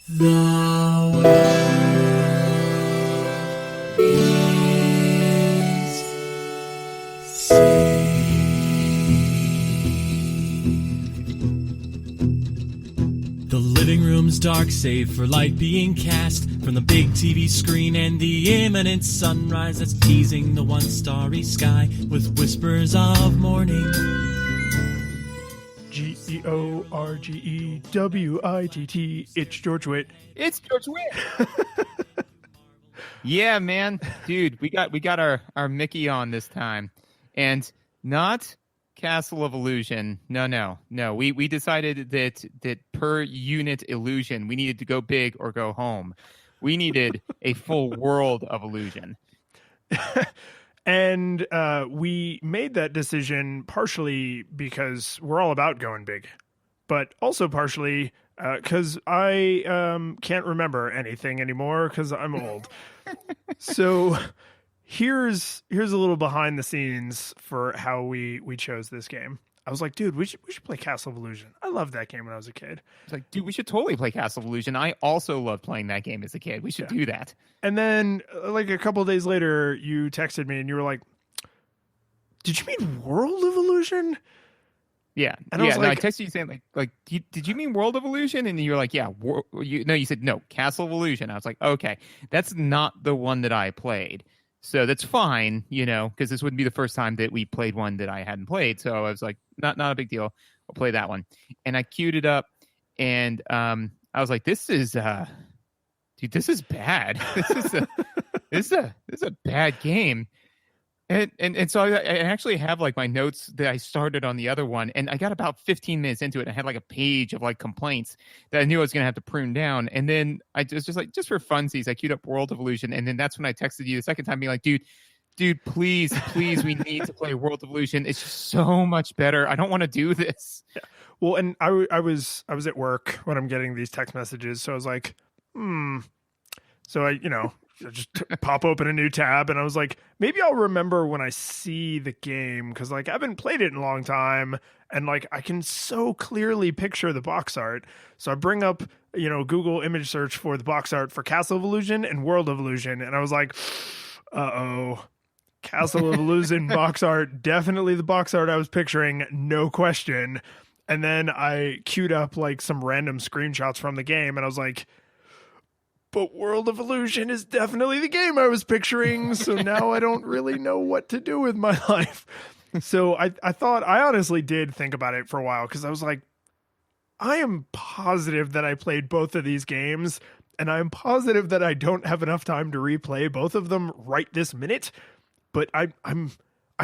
The world is saved. The living room's dark, save for light being cast from the big TV screen and the imminent sunrise that's teasing the one starry sky with whispers of morning. Georgewitt. It's George Witt. It's George Witt. Yeah, man, dude, we got our Mickey on this time, and not Castle of Illusion. No. We decided that per unit illusion, we needed to go big or go home. We needed a full world of illusion. And we made that decision partially because we're all about going big, but also partially because I can't remember anything anymore because I'm old. So here's a little behind the scenes for how we chose this game. I was like, dude, we should play Castle of Illusion. I loved that game when I was a kid. It's like, dude, we should totally play Castle of Illusion. I also loved playing that game as a kid. We should do that. And then, like a couple of days later, you texted me and you were like, "Did you mean World of Illusion?" Yeah, and I was like, I texted you saying did you mean World of Illusion? And you were like, yeah. You said no, Castle of Illusion. I was like, okay, that's not the one that I played. So that's fine, because this wouldn't be the first time that we played one that I hadn't played. So I was like, not a big deal. We'll play that one. And I queued it up, and I was like, this is bad. This is a bad game. And so I actually have like my notes that I started on the other one, and I got about 15 minutes into it. I had like a page of like complaints that I knew I was going to have to prune down. And then I just for funsies, I queued up World of Illusion. And then that's when I texted you the second time being like, dude, please, we need to play World of Illusion. It's just so much better. I don't want to do this. Yeah. Well, and I was at work when I'm getting these text messages. So I was like, So I just pop open a new tab, and I was like, maybe I'll remember when I see the game, because like I haven't played it in a long time, and like I can so clearly picture the box art. So I bring up Google image search for the box art for Castle of Illusion and World of Illusion, and I was like, Castle of Illusion box art, definitely the box art I was picturing, no question. And then I queued up like some random screenshots from the game, and I was like, but World of Illusion is definitely the game I was picturing. So now I don't really know what to do with my life. So I honestly did think about it for a while, because I was like, I am positive that I played both of these games, and I'm positive that I don't have enough time to replay both of them right this minute. But I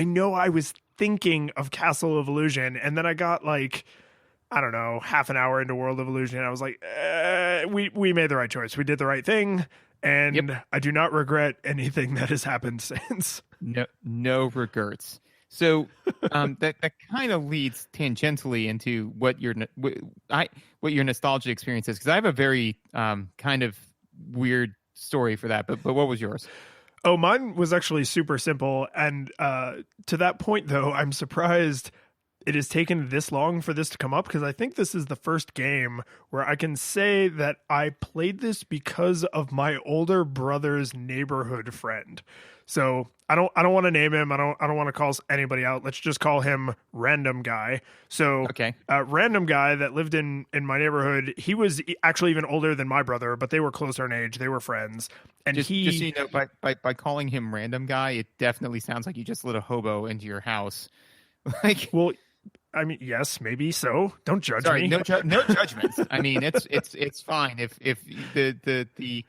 know I was thinking of Castle of Illusion, and then I got like, I don't know, half an hour into World of Illusion, and I was like, we made the right choice. We did the right thing, and yep. I do not regret anything that has happened since. No regrets. So that kind of leads tangentially into what your nostalgia experience is, because I have a very kind of weird story for that. But what was yours? Oh, mine was actually super simple, and to that point, though, I'm surprised it has taken this long for this to come up, because I think this is the first game where I can say that I played this because of my older brother's neighborhood friend. So I don't want to name him. I don't want to call anybody out. Let's just call him Random Guy. So okay. Random Guy that lived in my neighborhood, he was actually even older than my brother, but they were closer in age. They were friends. And just so you know, by calling him Random Guy, it definitely sounds like you just let a hobo into your house. Well, I mean, yes, maybe so. Don't judge me. No judgments. I mean, it's fine if the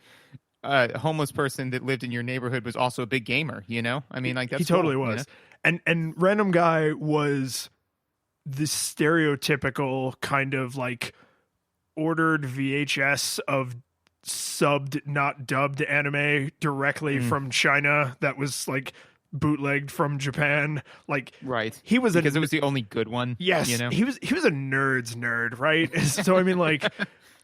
homeless person that lived in your neighborhood was also a big gamer. I mean, like, that's he totally was. And Random Guy was the stereotypical kind of like ordered VHS of subbed, not dubbed anime directly from China that was like bootlegged from Japan. Like, right, he was because it was the only good one. Yes, he was a nerd's nerd, right? So I mean, like,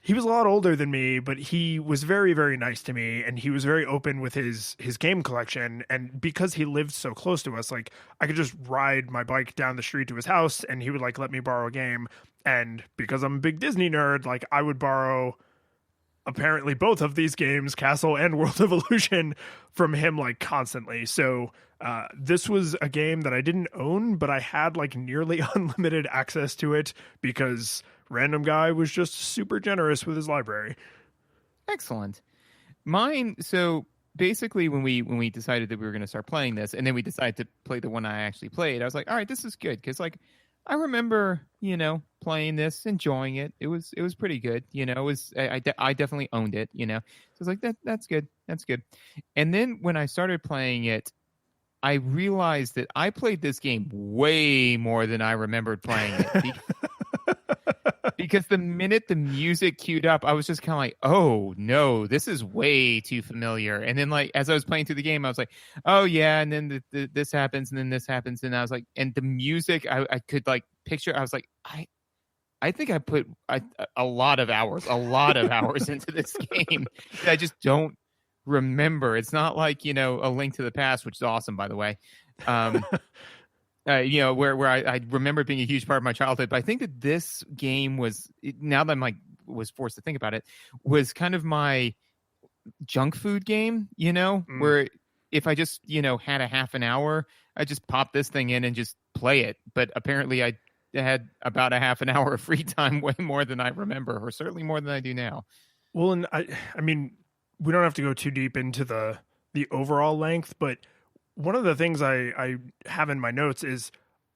he was a lot older than me, but he was very, very nice to me, and he was very open with his game collection. And because he lived so close to us, like, I could just ride my bike down the street to his house, and he would like let me borrow a game. And because I'm a big Disney nerd, like, I would borrow apparently both of these games, Castle and World of Illusion, from him like constantly. So this was a game that I didn't own, but I had like nearly unlimited access to it because Random Guy was just super generous with his library. Excellent. Mine. So basically, when we decided that we were going to start playing this, and then we decided to play the one I actually played, I was like, all right, this is good because like I remember playing this, enjoying it. It was pretty good. It was I definitely owned it. So I was like that's good. And then when I started playing it, I realized that I played this game way more than I remembered playing it. Because the minute the music queued up, I was just kind of like, oh, no, this is way too familiar. And then, like, as I was playing through the game, I was like, oh, yeah, and then this happens, and then this happens. And I was like, and the music, I could, like, picture, I was like, I think I put a lot of hours into this game that I just don't remember. It's not like, A Link to the Past, which is awesome, by the way. Where I remember it being a huge part of my childhood, but I think that this game was, now that I'm was forced to think about it, was kind of my junk food game, where if I just, had a half an hour, I just pop this thing in and just play it. But apparently I had about a half an hour of free time, way more than I remember, or certainly more than I do now. Well, and I mean, we don't have to go too deep into the overall length, but one of the things I have in my notes is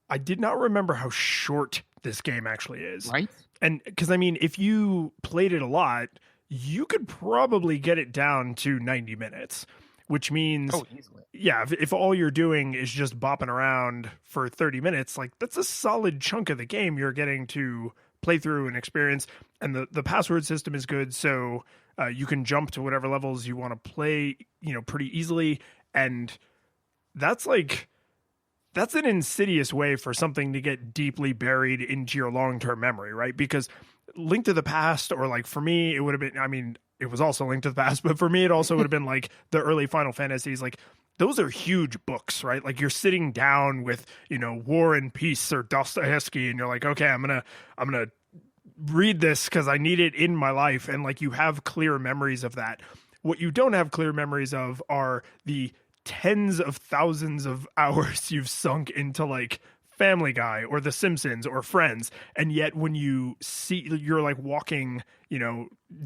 I did not remember how short this game actually is. Right. And because, I mean, if you played it a lot, you could probably get it down to 90 minutes, which means, yeah, if all you're doing is just bopping around for 30 minutes, like that's a solid chunk of the game you're getting to play through and experience. And the password system is good. So you can jump to whatever levels you want to play, pretty easily. And that's an insidious way for something to get deeply buried into your long-term memory, right? Because Link to the Past, or like for me, it would have been, I mean, it was also Link to the Past, but for me, it also would have been like the early Final Fantasies. Like those are huge books, right? Like you're sitting down with, War and Peace or Dostoevsky, and you're like, okay, I'm gonna read this because I need it in my life. And like you have clear memories of that. What you don't have clear memories of are the tens of thousands of hours you've sunk into like Family Guy or The Simpsons or Friends. And yet when you see, you're like walking,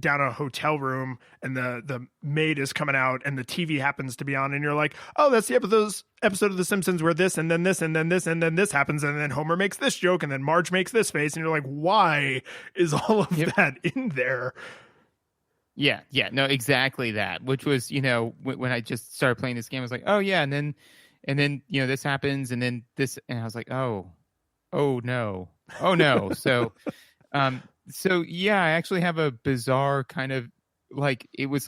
down a hotel room and the maid is coming out and the TV happens to be on and you're like, oh, that's the episode of The Simpsons where this and then this and then this and then this happens. And then Homer makes this joke and then Marge makes this face. And you're like, why is all of that in there? Yeah, no, exactly that. Which was, when I just started playing this game, I was like, oh yeah, and then this happens, and then this, and I was like, oh no. So, yeah, I actually have a bizarre kind of it was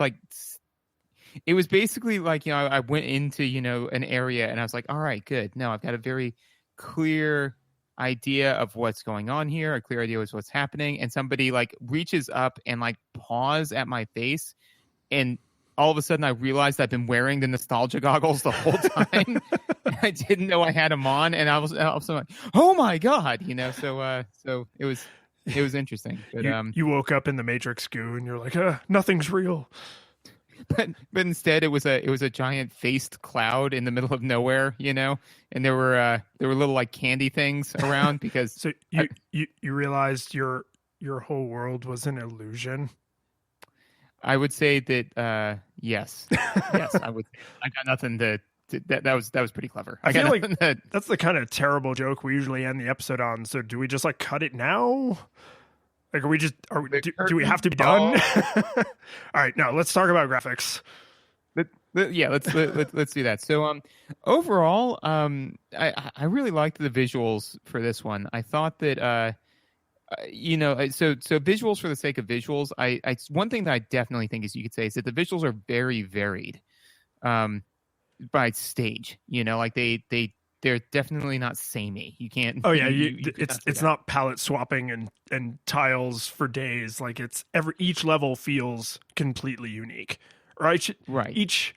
basically like I went into an area, and I was like, all right, good. Now I've got a very clear idea of what's going on here, a clear idea of what's happening, and somebody like reaches up and like paws at my face, and all of a sudden I realized I've been wearing the nostalgia goggles the whole time. I didn't know I had them on, and I was like, oh my god, so it was interesting. But you woke up in the Matrix goo and you're like, nothing's real. But instead it was a giant faced cloud in the middle of nowhere, and there were little like candy things around because so you realized your whole world was an illusion. I would say that yes, I would. I got nothing to that was pretty clever. I feel like that's the kind of terrible joke we usually end the episode on. So do we just like cut it now? Like, do we have to be done? All right, now let's talk about graphics. Yeah, let's do that. So, overall, I really liked the visuals for this one. I thought that, so visuals for the sake of visuals. One thing that I definitely think you could say is that the visuals are very varied, by stage. Like they're definitely not samey. You can't. Oh yeah, it's not palette swapping and tiles for days. Like each level feels completely unique, right? Right.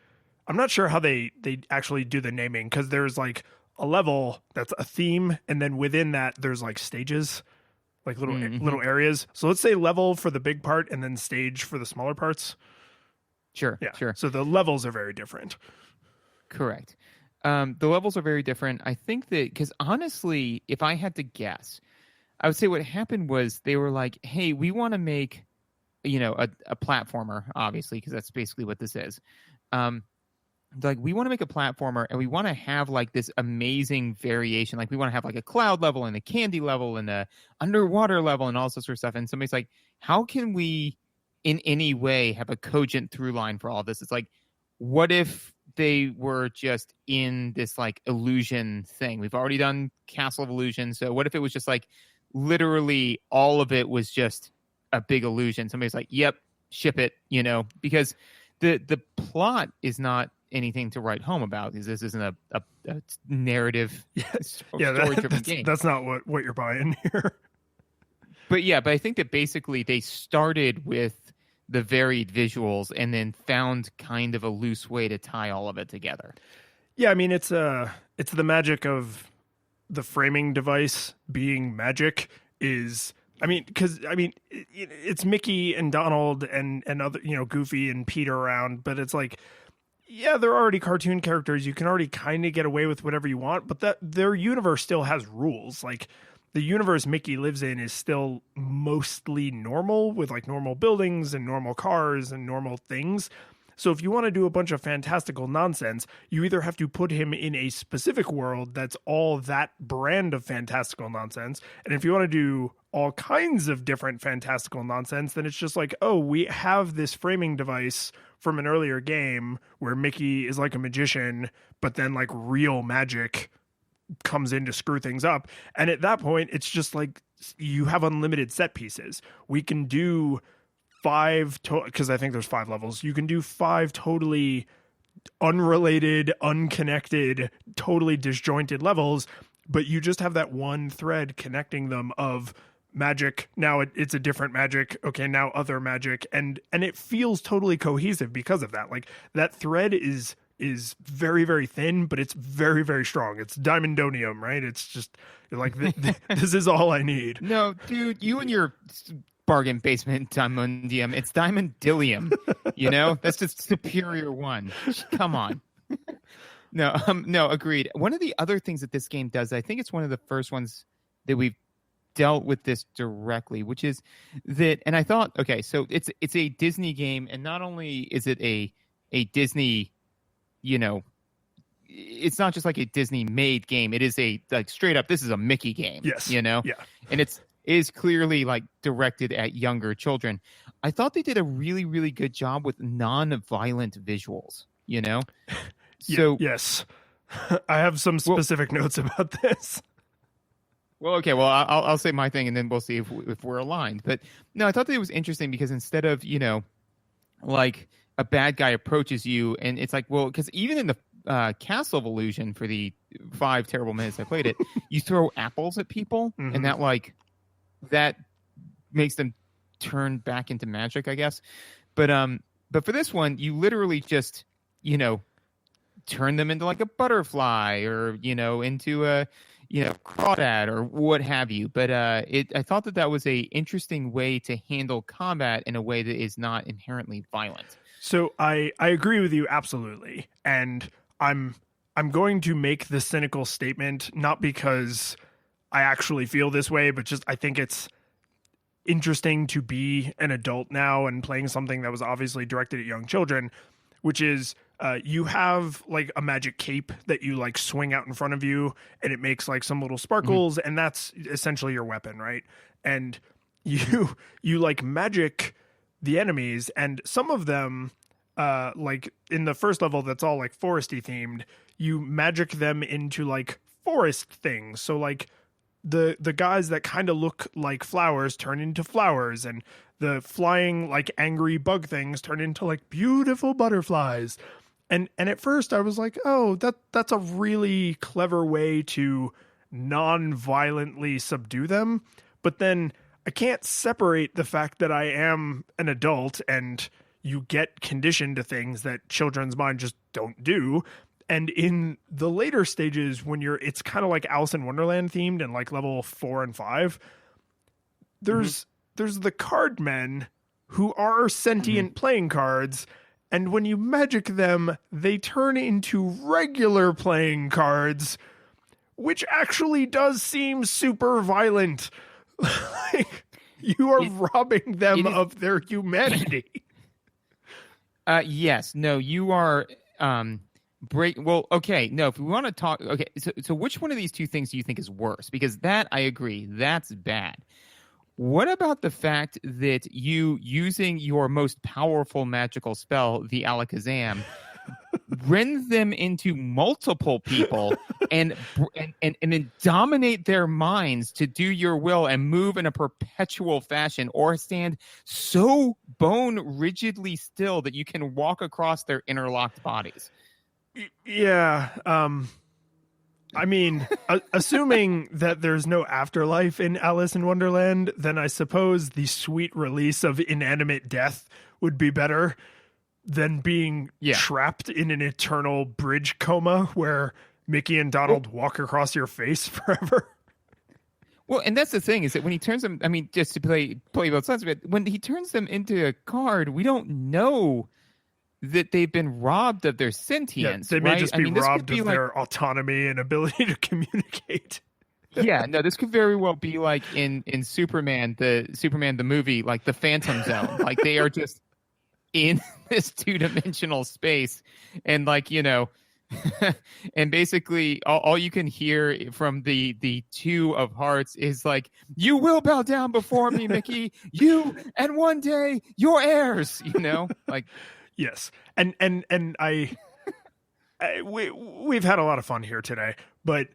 I'm not sure how they actually do the naming because there's like a level that's a theme, and then within that there's like stages. like little Mm-hmm. little areas. So let's say level for the big part and then stage for the smaller parts. Sure, Yeah. sure. So the levels are very different. Correct. The levels are very different. I think that because honestly, if I had to guess, I would say what happened was they were like, "Hey, we want to make, a platformer, obviously, because that's basically what this is. Um, like we want to make a platformer, and we want to have like this amazing variation. Like we want to have like a cloud level and a candy level and a underwater level and all sorts of stuff." And somebody's like, "How can we, in any way, have a cogent through line for all this?" It's like, what if they were just in this like illusion thing? We've already done Castle of Illusion, so what if it was just like literally all of it was just a big illusion? Somebody's like, "Yep, ship it," because the plot is not anything to write home about, because this isn't a narrative story-driven game. That's not what you're buying here. But I think that basically they started with the varied visuals and then found kind of a loose way to tie all of it together. Yeah, I mean it's the magic of the framing device being magic is. I mean, because it's Mickey and Donald and other Goofy and Peter around, but it's like, yeah, they're already cartoon characters. You can already kind of get away with whatever you want, but that their universe still has rules. Like the universe Mickey lives in is still mostly normal, with like normal buildings and normal cars and normal things. So if you want to do a bunch of fantastical nonsense, you either have to put him in a specific world that's all that brand of fantastical nonsense. And if you want to do all kinds of different fantastical nonsense, then it's just like, oh, we have this framing device from an earlier game where Mickey is like a magician, but then like real magic comes in to screw things up. And at that point, it's just like you have unlimited set pieces. We can do because I think there's 5 levels. You can do 5 totally unrelated, unconnected, totally disjointed levels, but you just have that one thread connecting them of magic. Now it's a different magic. Okay, now other magic, and it feels totally cohesive because of that. Like that thread is very, very thin, but it's very, very strong. It's diamondonium, right? It's just like this is all I need. No, dude, you and your bargain basement diamondium. It's diamondillium. That's just superior one. Come on. No, agreed. One of the other things that this game does, I think it's one of the first ones that we've dealt with this directly, which is that, and I thought, okay, so it's a Disney game, and not only is it a Disney, it's not just like a Disney made game. It is a like straight up, this is a Mickey game. Yes. Yeah. And it is clearly like directed at younger children. I thought they did a really, really good job with non-violent visuals, So yes, I have some specific notes about this. Well, okay. Well, I'll say my thing, and then we'll see if we're aligned. But no, I thought that it was interesting because instead of like a bad guy approaches you, and it's like, well, because even in the Castle of Illusion, for the 5 terrible minutes I played it, you throw apples at people, Mm-hmm. and that makes them turn back into magic, I guess. But for this one, you literally just turn them into like a butterfly, or into a crawdad or what have you. But I thought that was a interesting way to handle combat in a way that is not inherently violent. So I agree with you absolutely, and I'm going to make the cynical statement not because I actually feel this way, but just I think it's interesting to be an adult now and playing something that was obviously directed at young children, which is you have like a magic cape that you like swing out in front of you, and it makes like some little sparkles, and that's essentially your weapon, right? And you like magic the enemies, and some of them like in the first level that's all like foresty themed, you magic them into like forest things. So like the guys that kind of look like flowers turn into flowers, and the flying like angry bug things turn into like beautiful butterflies. And at first I was like, oh, that's a really clever way to non-violently subdue them. But then I can't separate the fact that I am an adult and you get conditioned to things that children's mind just don't do. And in the later stages, when it's kind of like Alice in Wonderland themed and like level 4 and 5, there's the card men who are sentient playing cards, and when you magic them, they turn into regular playing cards, which actually does seem super violent. Like, you are robbing them of their humanity. Yes. No, you are well, okay. No, if we want to talk, okay. So which one of these two things do you think is worse? Because that, I agree, that's bad. What about the fact that you, using your most powerful magical spell, the Alakazam, rend them into multiple people and then dominate their minds to do your will and move in a perpetual fashion, or stand so bone rigidly still that you can walk across their interlocked bodies? Yeah. I mean, assuming that there's no afterlife in Alice in Wonderland, then I suppose the sweet release of inanimate death would be better than being trapped in an eternal bridge coma where Mickey and Donald walk across your face forever. Well, and that's the thing, is that when he turns them, I mean, just to play both sides of it, when he turns them into a card, we don't know that they've been robbed of their sentience. Yeah, they may right? just be robbed of their autonomy and ability to communicate. Yeah, no, this could very well be like in Superman the movie, like the Phantom Zone. Like, they are just in this two-dimensional space, and like, you know, and basically all you can hear from the Two of Hearts is like, "You will bow down before me, Mickey. You, and one day your heirs." You know, like. Yes, and we've had a lot of fun here today, but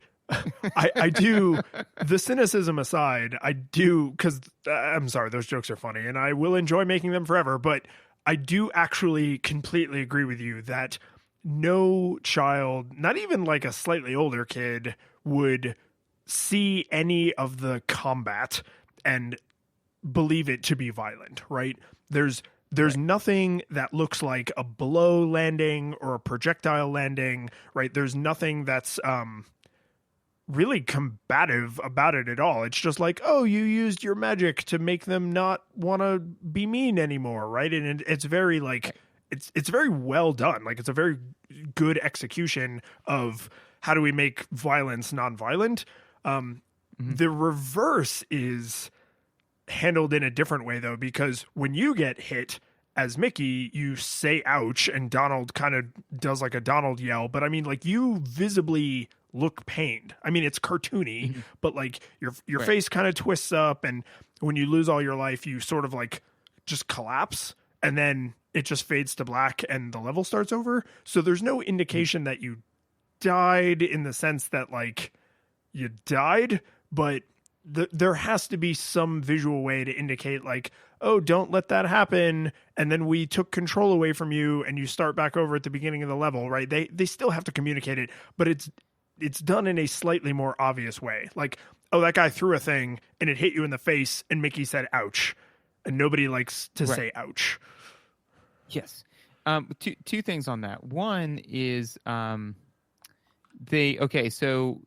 I do, the cynicism aside, I do, because I'm sorry, those jokes are funny, and I will enjoy making them forever, but I do actually completely agree with you that no child, not even like a slightly older kid, would see any of the combat and believe it to be violent, right? There's nothing that looks like a blow landing or a projectile landing, right? There's nothing that's really combative about it at all. It's just like, oh, you used your magic to make them not want to be mean anymore, right? And it's very like, it's very well done. Like, it's a very good execution of how do we make violence non-violent. The reverse is handled in a different way, though, because when you get hit as Mickey, you say ouch, and Donald kind of does like a Donald yell, but I mean, like, you visibly look pained. I mean, it's cartoony, but like your face kind of twists up, and when you lose all your life, you sort of like just collapse, and then it just fades to black and the level starts over. So there's no indication that you died in the sense that like you died, but there has to be some visual way to indicate like, oh, don't let that happen, and then we took control away from you and you start back over at the beginning of the level, right? They still have to communicate it, but it's done in a slightly more obvious way. Like, oh, that guy threw a thing and it hit you in the face and Mickey said ouch, and nobody likes to say ouch. Yes. Two things on that. One is so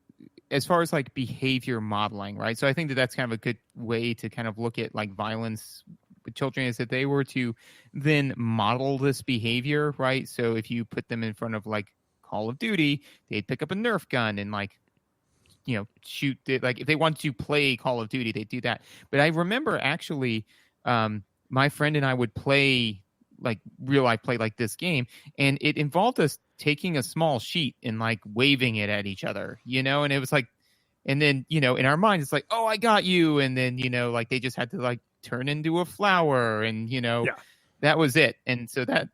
as far as like behavior modeling, right? So I think that's kind of a good way to kind of look at like violence with children, is that they were to then model this behavior, right? So if you put them in front of like Call of Duty, they'd pick up a Nerf gun and like, you know, shoot it. Like, if they want to play Call of Duty, they'd do that. But I remember actually my friend and I would play like real life play like this game, and it involved us taking a small sheet and like waving it at each other, you know, and it was like, and then, you know, in our minds it's like, oh, I got you, and then, you know, like they just had to like turn into a flower, and you know, that was it. And so that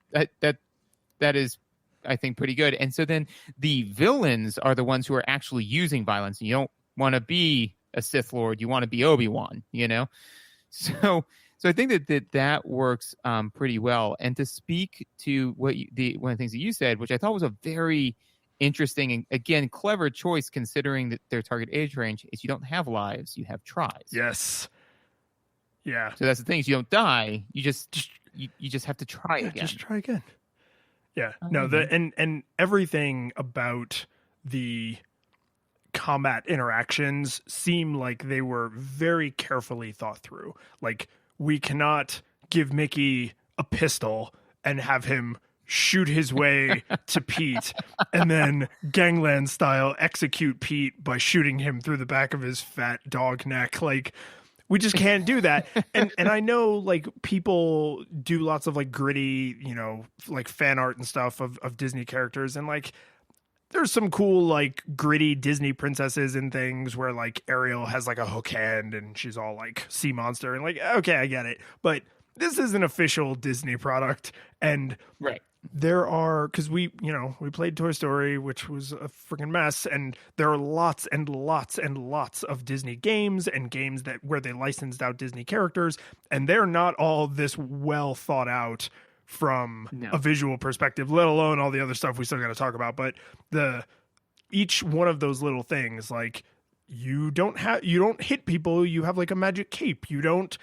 is, I think, pretty good. And so then the villains are the ones who are actually using violence, and you don't want to be a Sith Lord, you want to be Obi-Wan, you know. So I think that works pretty well. And to speak to what one of the things that you said, which I thought was a very interesting and, again, clever choice considering that their target age range, is you don't have lives, you have tries. Yes. Yeah. So that's the thing, is you don't die, you just have to try again. Just try again. Yeah. No, and everything about the combat interactions seem like they were very carefully thought through. Like, we cannot give Mickey a pistol and have him shoot his way to Pete and then Gangland style execute Pete by shooting him through the back of his fat dog neck. Like, we just can't do that. And I know like people do lots of like gritty, you know, like fan art and stuff of Disney characters, and like there's some cool like gritty Disney princesses and things where like Ariel has like a hook hand and she's all like sea monster, and like, okay, I get it. But this is an official Disney product, and Right. there are, because we played Toy Story, which was a freaking mess, and there are lots and lots and lots of Disney games and games that where they licensed out Disney characters, and they're not all this well thought out from a visual perspective, let alone all the other stuff we still got to talk about. But each one of those little things, like, you don't hit people, you have like a magic cape, you don't,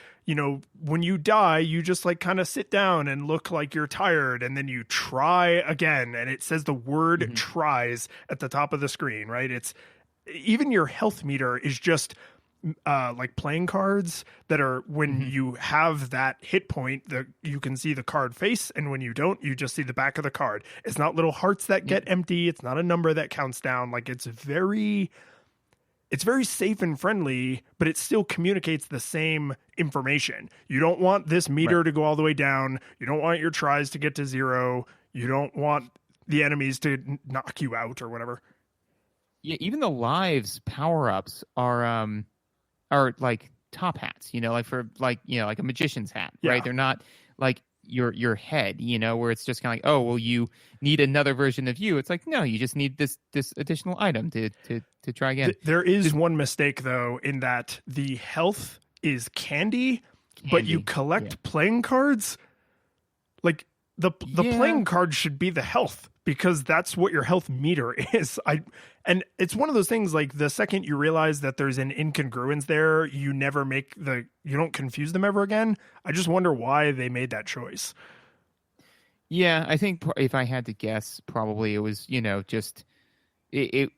when you die, you just like kind of sit down and look like you're tired, and then you try again, and it says the word tries at the top of the screen, right? It's even your health meter is just like playing cards that are, when you have that hit point, you can see the card face, and when you don't, you just see the back of the card. It's not little hearts that get empty, it's not a number that counts down. Like, it's very safe and friendly, but it still communicates the same information. You don't want this meter to go all the way down. You don't want your tries to get to 0. You don't want the enemies to knock you out or whatever. Yeah, even the lives power-ups are like top hats, like for like a magician's hat, right? They're not like your head, where it's just kind of like, oh, well, you need another version of you. It's like, no, you just need this additional item to try again. There is one mistake though, in that the health is candy. But you collect playing cards. Like, the playing card should be the health, because that's what your health meter is. And it's one of those things, like, the second you realize that there's an incongruence there, you don't confuse them ever again. I just wonder why they made that choice. Yeah, I think if I had to guess, probably it was, just it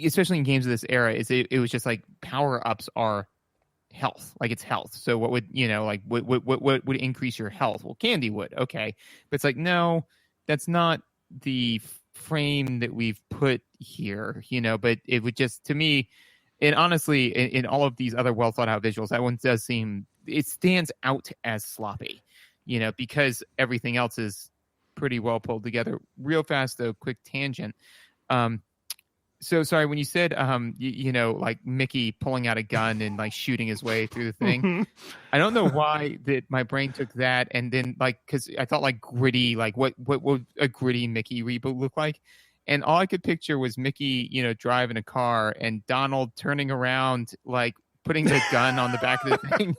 especially in games of this era, it was just like power-ups are health, like it's health. So what would, what would increase your health? Well, candy would. Okay. But it's like, no, that's not the frame that we've put here, but it would just, to me, and honestly, in all of these other well thought out visuals, that one does seem, it stands out as sloppy, because everything else is pretty well pulled together. Real fast though, quick tangent. So sorry, when you said, like Mickey pulling out a gun and like shooting his way through the thing, I don't know why that my brain took that, and then like, because I thought like gritty, like what would a gritty Mickey reboot look like? And all I could picture was Mickey, driving a car, and Donald turning around, like putting the gun on the back of the thing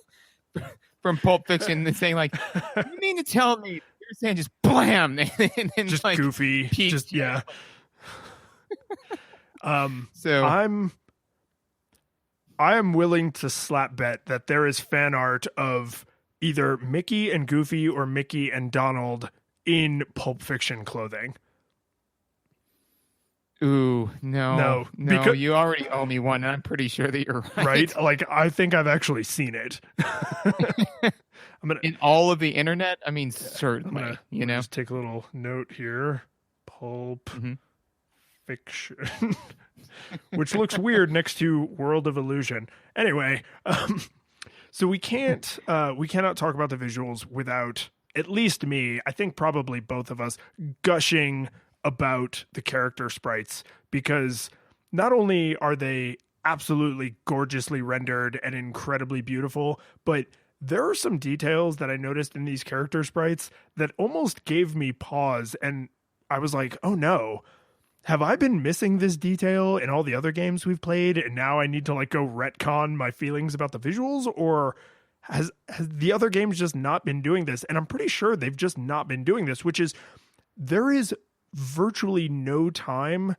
from Pulp Fiction, and saying like, "You mean to tell me?" You're saying just blam, and just like, goofy, Pete, just yeah. So I am willing to slap bet that there is fan art of either Mickey and Goofy or Mickey and Donald in Pulp Fiction clothing. Ooh, no, because, you already owe me one, and I'm pretty sure that you're right. Right? Like, I think I've actually seen it. In all of the internet, I mean, certainly, I'm gonna just take a little note here. Pulp Fiction, which looks weird next to World of Illusion. Anyway, so we cannot talk about the visuals without, at least me, I think probably both of us, gushing about the character sprites, because not only are they absolutely gorgeously rendered and incredibly beautiful, but there are some details that I noticed in these character sprites that almost gave me pause, and I was like, oh no, have I been missing this detail in all the other games we've played, and now I need to like go retcon my feelings about the visuals? Or has the other games just not been doing this? And I'm pretty sure they've just not been doing this, which is, there is virtually no time,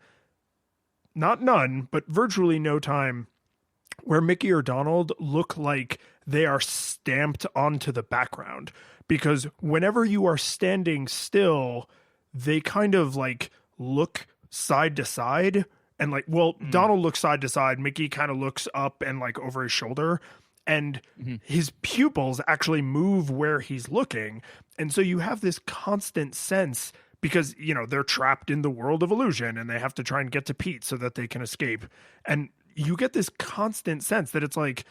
not none, but virtually no time where Mickey or Donald look like they are stamped onto the background, because whenever you are standing still, they kind of like look side to side, And like, Donald looks side to side. Mickey kind of looks up and like over his shoulder, and his pupils actually move where he's looking. And so you have this constant sense, because, you know, they're trapped in the world of illusion and they have to try and get to Pete so that they can escape. And you get this constant sense that it's like,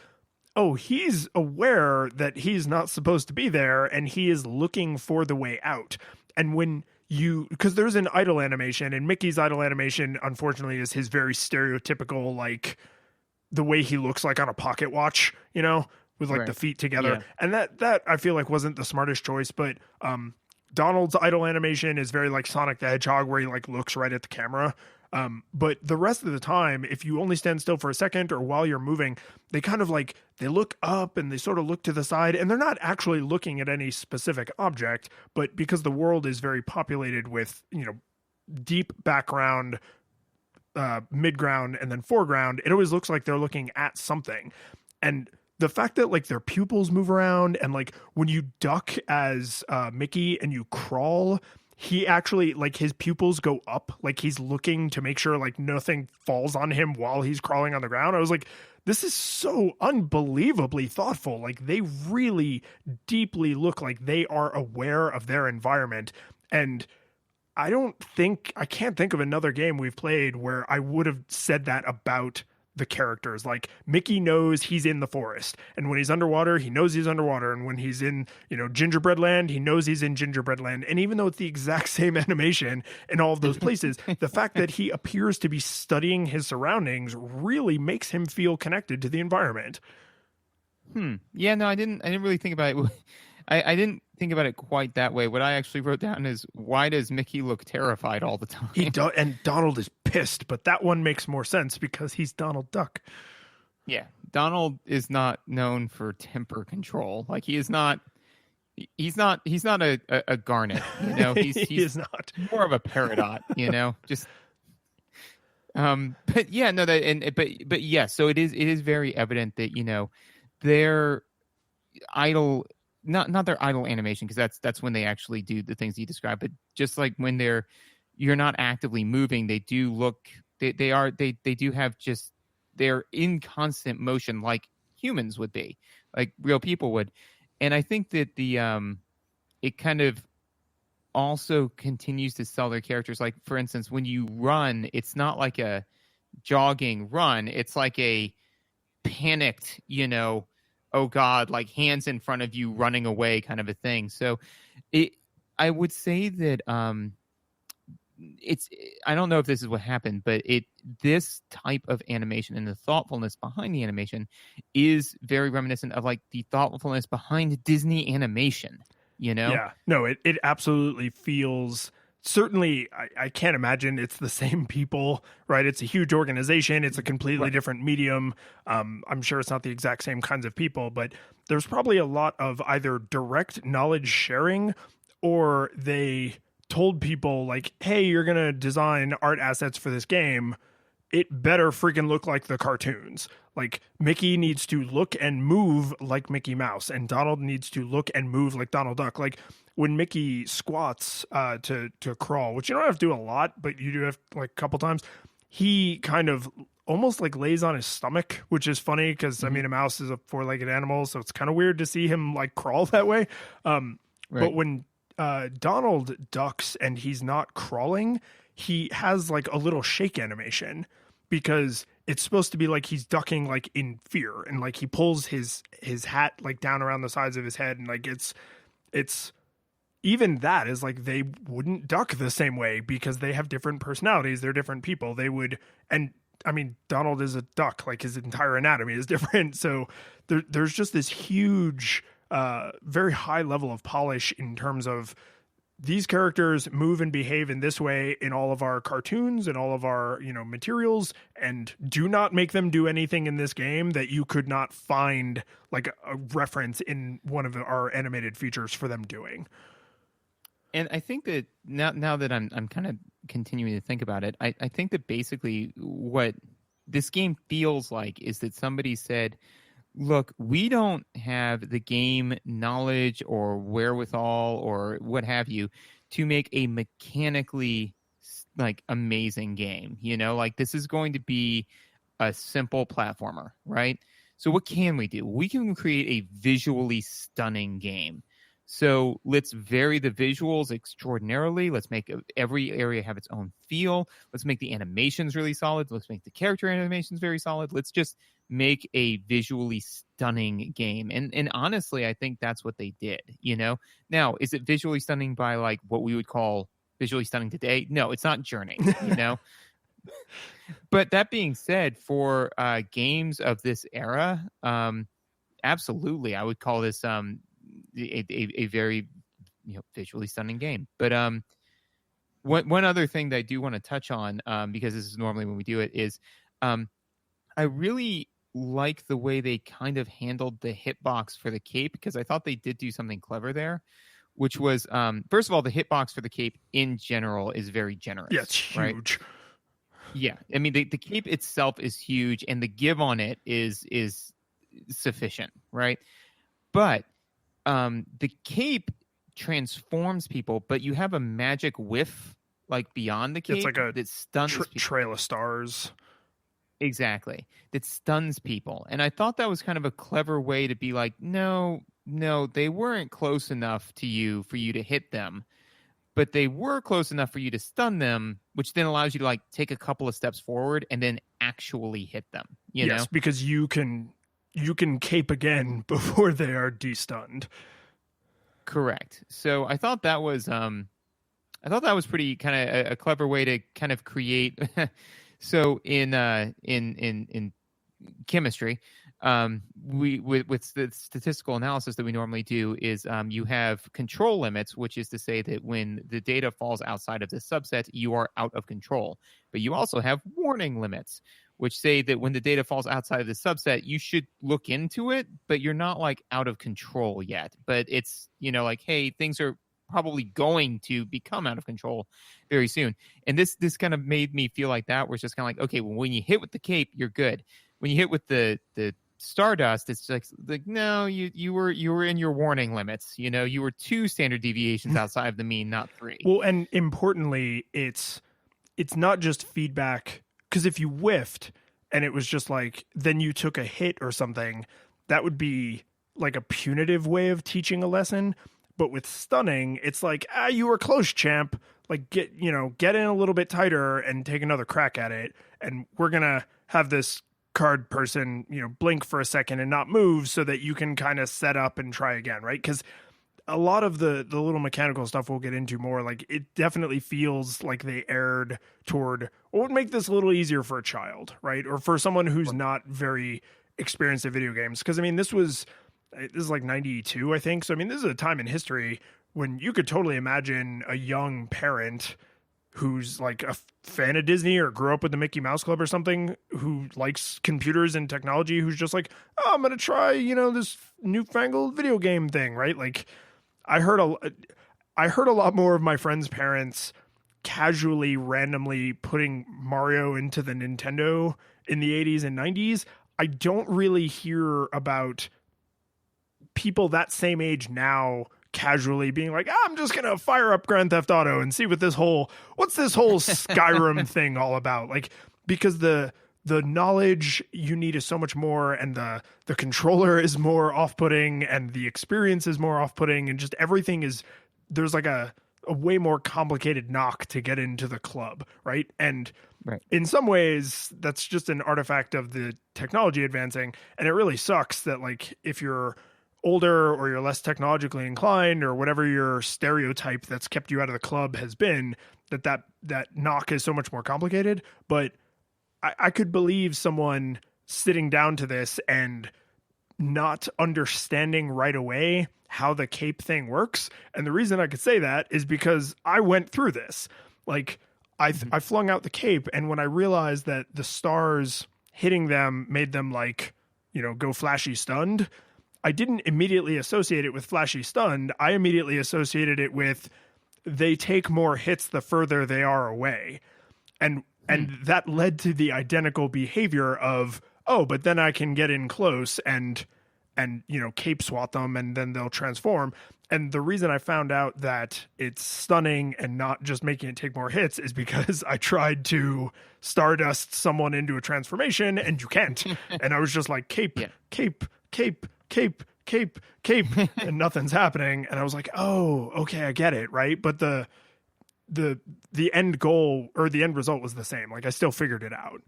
oh, he's aware that he's not supposed to be there and he is looking for the way out. And when because there's an idle animation, and Mickey's idle animation, unfortunately, is his very stereotypical, like the way he looks like on a pocket watch, you know, with like the feet together. Yeah. And that I feel like wasn't the smartest choice, but Donald's idle animation is very like Sonic the Hedgehog, where he like looks right at the camera. But the rest of the time, if you only stand still for a second or while you're moving, they kind of like, they look up and they sort of look to the side, and they're not actually looking at any specific object, but because the world is very populated with, you know, deep background, midground, and then foreground, it always looks like they're looking at something. And the fact that like their pupils move around, and like when you duck as Mickey and you crawl, he actually, like, his pupils go up, like he's looking to make sure like nothing falls on him while he's crawling on the ground. I was like, this is so unbelievably thoughtful. Like, they really deeply look like they are aware of their environment. And I can't think of another game we've played where I would have said that about the characters. Like, Mickey knows he's in the forest, and when he's underwater, he knows he's underwater, and when he's in, you know, Gingerbread Land, he knows he's in Gingerbread Land. And even though it's the exact same animation in all of those places, the fact that he appears to be studying his surroundings really makes him feel connected to the environment. Yeah, no, I didn't really think about it. I didn't think about it quite that way. What I actually wrote down is, why does Mickey look terrified all the time? And Donald is pissed, but that one makes more sense because he's Donald Duck. Yeah, Donald is not known for temper control. Like, he's not a Garnet, you know. He is not more of a Peridot, you know. Just but yeah, no, but yeah, so it is very evident that, you know, their idle, not their idle animation, because that's when they actually do the things you described, but just like when you're not actively moving, they do look, they do have just, they're in constant motion like humans would be, like real people would. And I think that it kind of also continues to sell their characters. Like, for instance, when you run, it's not like a jogging run, it's like a panicked, you know, oh God, like hands in front of you running away kind of a thing. So I would say that I don't know if this is what happened, but this type of animation and the thoughtfulness behind the animation is very reminiscent of like the thoughtfulness behind Disney animation, you know? Yeah, no, it absolutely feels, certainly, I can't imagine it's the same people, right? It's a huge organization. It's a completely different medium. I'm sure it's not the exact same kinds of people, but there's probably a lot of either direct knowledge sharing, or they told people like, hey, you're going to design art assets for this game. It better freaking look like the cartoons. Like, Mickey needs to look and move like Mickey Mouse, and Donald needs to look and move like Donald Duck. Like, when Mickey squats to crawl, which you don't have to do a lot, but you do have like a couple times, he kind of almost like lays on his stomach, which is funny because I mean, a mouse is a four-legged animal, so it's kind of weird to see him like crawl that way. But when Donald ducks and he's not crawling, he has like a little shake animation, because it's supposed to be like he's ducking like in fear, and like he pulls his hat like down around the sides of his head, and like it's even that is like, they wouldn't duck the same way because they have different personalities. They're different people. They would, and I mean, Donald is a duck, like his entire anatomy is different. So there's just this huge, very high level of polish in terms of these characters move and behave in this way in all of our cartoons and all of our, you know, materials, and do not make them do anything in this game that you could not find like a reference in one of our animated features for them doing. And I think that now that I'm kind of continuing to think about it, I think that basically what this game feels like is that somebody said, look, we don't have the game knowledge or wherewithal or what have you to make a mechanically like amazing game. You know, like this is going to be a simple platformer, right? So what can we do? We can create a visually stunning game. So let's vary the visuals extraordinarily. Let's make every area have its own feel. Let's make the animations really solid. Let's make the character animations very solid. Let's just make a visually stunning game. And honestly, I think that's what they did, you know? Now, is it visually stunning by like what we would call visually stunning today? No, it's not Journey, you know? But that being said, for games of this era, absolutely, I would call this a very visually stunning game. But one other thing that I do want to touch on, because this is normally when we do it, is I really like the way they kind of handled the hitbox for the cape, because I thought they did do something clever there, which was first of all, the hitbox for the cape in general is very generous. Yeah, it's huge. Right? Yeah, I mean the cape itself is huge, and the give on it is sufficient, right? But the cape transforms people, but you have a magic whiff like beyond the cape. It's like a that stuns people. Trail of Stars. Exactly, that stuns people, and I thought that was kind of a clever way to be like, no, they weren't close enough to you for you to hit them, but they were close enough for you to stun them, which then allows you to like take a couple of steps forward and then actually hit them. You know? Because you can cape again before they are de-stunned. Correct. So I thought that was pretty kind of a clever way to kind of create. So in chemistry, we with the statistical analysis that we normally do is you have control limits, which is to say that when the data falls outside of this subset, you are out of control. But you also have warning limits, which say that when the data falls outside of the subset, you should look into it, but you're not like out of control yet. But it's, like, hey, things are probably going to become out of control very soon. And this kind of made me feel like that, where it's just kind of like, okay, well, when you hit with the cape, you're good. When you hit with the Stardust, it's like no, you were in your warning limits. You were 2 standard deviations outside of the mean, not 3. Well, and importantly, it's not just feedback, because if you whiffed and it was just like then you took a hit or something, that would be like a punitive way of teaching a lesson. But with stunning, it's like, you were close, champ. Like get in a little bit tighter and take another crack at it. And we're gonna have this card person, blink for a second and not move so that you can kind of set up and try again, right? Because a lot of the little mechanical stuff we'll get into more, like it definitely feels like they erred toward what would make this a little easier for a child, right? Or for someone who's not very experienced at video games. Because, this is like 92, I think. So, this is a time in history when you could totally imagine a young parent who's like a fan of Disney or grew up with the Mickey Mouse Club or something, who likes computers and technology, who's just like, oh, I'm going to try, this newfangled video game thing, right? Like I heard a lot more of my friends' parents casually, randomly putting Mario into the Nintendo in the 80s and 90s. I don't really hear about people that same age now casually being like, I'm just going to fire up Grand Theft Auto and see what's this whole Skyrim thing all about. Like, because the knowledge you need is so much more, and the controller is more off-putting, and the experience is more off-putting, and just everything is, there's like a way more complicated knock to get into the club, right? And right. In some ways, that's just an artifact of the technology advancing, and it really sucks that, like, if you're older or you're less technologically inclined or whatever your stereotype that's kept you out of the club has been, that knock is so much more complicated. But I could believe someone sitting down to this and not understanding right away how the cape thing works. And the reason I could say that is because I went through this. Like I flung out the cape, and when I realized that the stars hitting them made them like, go flashy stunned, I didn't immediately associate it with flashy stunned. I immediately associated it with they take more hits the further they are away. And that led to the identical behavior of, but then I can get in close and cape swat them and then they'll transform. And the reason I found out that it's stunning and not just making it take more hits is because I tried to Stardust someone into a transformation and you can't. And I was just like, cape, Yeah. cape, cape, cape, cape, cape, and nothing's happening. And I was like, oh, okay, I get it, right? But the end goal or the end result was the same. Like I still figured it out.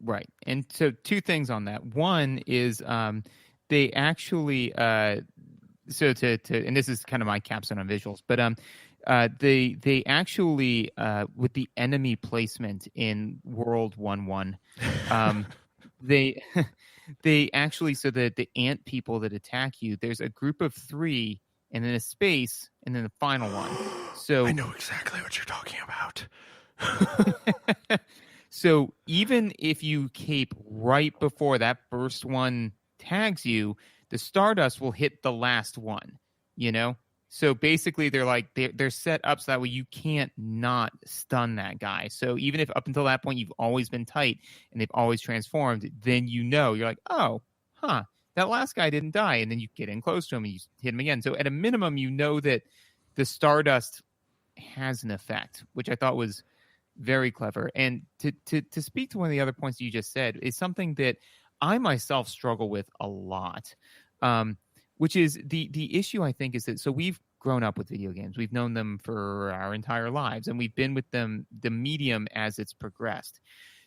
Right. And so two things on that. One is they actually so to and this is kind of my capstone on visuals, but they actually with the enemy placement in World 1-1, they they actually, so that the ant people that attack you, there's a group of 3 and then a space and then the final one. So I know exactly what you're talking about. So even if you cape right before that first one tags you, the Stardust will hit the last one, you know? So basically they're set up so that way you can't not stun that guy. So even if up until that point you've always been tight and they've always transformed, then you're like, oh, huh, that last guy didn't die. And then you get in close to him and you hit him again. So at a minimum, you know that the Stardust has an effect, which I thought was very clever. And to speak to one of the other points you just said is something that I myself struggle with a lot, which is the issue, I think, is that so we've grown up with video games. We've known them for our entire lives, and we've been with them, the medium, as it's progressed.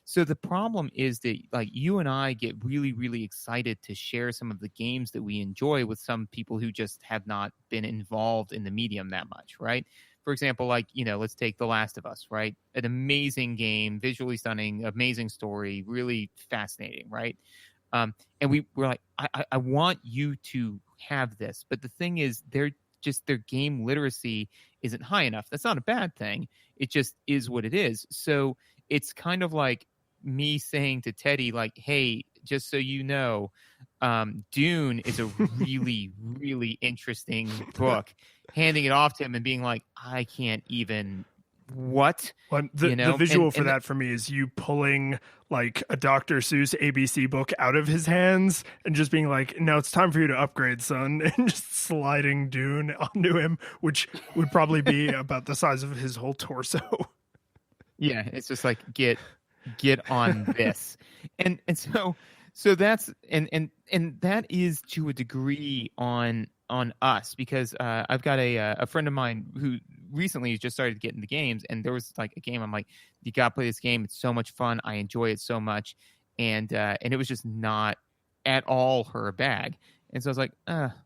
So the problem is that like you and I get really, really excited to share some of the games that we enjoy with some people who just have not been involved in the medium that much, right? For example, like, let's take The Last of Us, right? An amazing game, visually stunning, amazing story, really fascinating, right? And we're like, I want you to have this. But the thing is, their game literacy isn't high enough. That's not a bad thing. It just is what it is. So it's kind of like me saying to Teddy, like, hey, just so you know, Dune is a really, really interesting book. Handing it off to him and being like, I can't even, what? Well, the visual for that for me is you pulling like a Dr. Seuss ABC book out of his hands and just being like, no, it's time for you to upgrade, son. And just sliding Dune onto him, which would probably be about the size of his whole torso. Yeah, it's just like, get on this. And so that's and that is to a degree on us, because I've got a friend of mine who recently just started getting the games, and there was like a game I'm like, you gotta play this game, it's so much fun, I enjoy it so much, and it was just not at all her bag. And so I was like,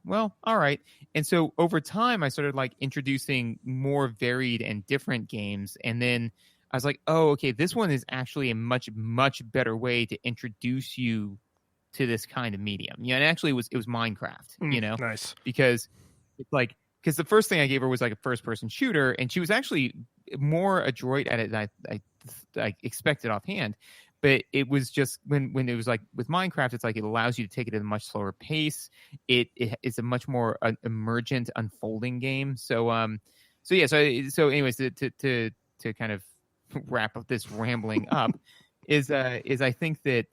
well, all right. And so over time I started like introducing more varied and different games, and then I was like, oh, okay, this one is actually a much, much better way to introduce you to this kind of medium. Yeah, and actually it was Minecraft, Nice. because it's like, because the first thing I gave her was like a first person shooter, and she was actually more adroit at it than I expected offhand. But it was just when it was like with Minecraft, it's like it allows you to take it at a much slower pace. It's a much more emergent, unfolding game. So anyways, to kind of wrap up this rambling up is I think that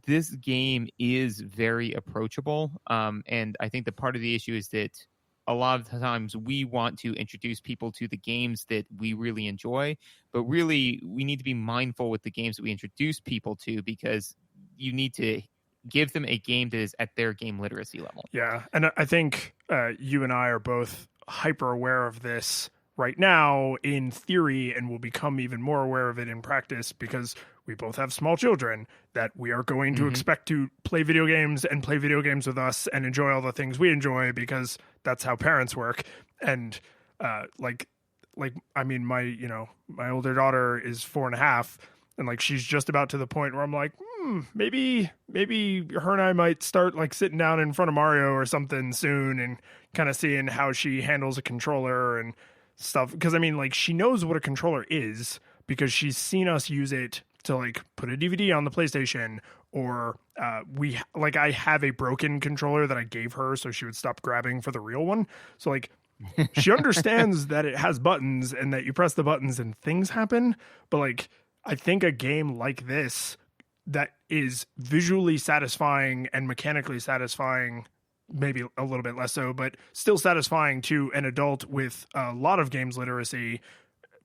this game is very approachable, and I think that part of the issue is that a lot of the times we want to introduce people to the games that we really enjoy, but really we need to be mindful with the games that we introduce people to, because you need to give them a game that is at their game literacy level. Yeah, and I think you and I are both hyper aware of this right now in theory, and will become even more aware of it in practice, because we both have small children that we are going to expect to play video games and play video games with us and enjoy all the things we enjoy, because that's how parents work. And like I mean, my older daughter is 4.5, and like she's just about to the point where I'm like, maybe her and I might start like sitting down in front of Mario or something soon, and kind of seeing how she handles a controller and stuff. Because I mean, like, she knows what a controller is because she's seen us use it to like put a DVD on the PlayStation, or I have a broken controller that I gave her so she would stop grabbing for the real one. So like she understands that it has buttons and that you press the buttons and things happen. But like, I think a game like this that is visually satisfying and mechanically satisfying maybe a little bit less so, but still satisfying to an adult with a lot of games literacy,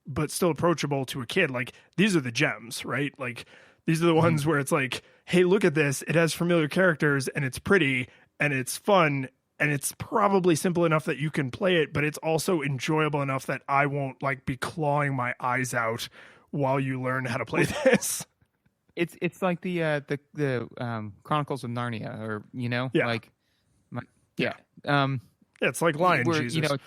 but still approachable to a kid. Like, these are the gems, right? Like, these are the ones where it's like, hey, look at this. It has familiar characters and it's pretty and it's fun and it's probably simple enough that you can play it, but it's also enjoyable enough that I won't like be clawing my eyes out while you learn how to play this. It's like the Chronicles of Narnia, or Yeah. like Yeah. It's like Lion where, Jesus.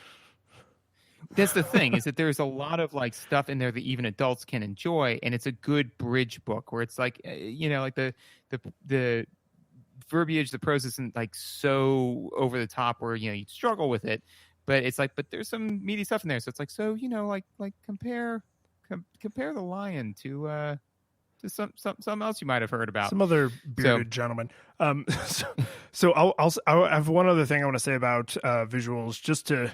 That's the thing, is that there's a lot of like stuff in there that even adults can enjoy, and it's a good bridge book where it's like like the verbiage, the prose isn't like so over the top where you'd struggle with it, but it's like, but there's some meaty stuff in there, so it's like, so like compare the Lion to something else you might have heard about. Some other bearded gentleman. So I'll have one other thing I want to say about visuals, just to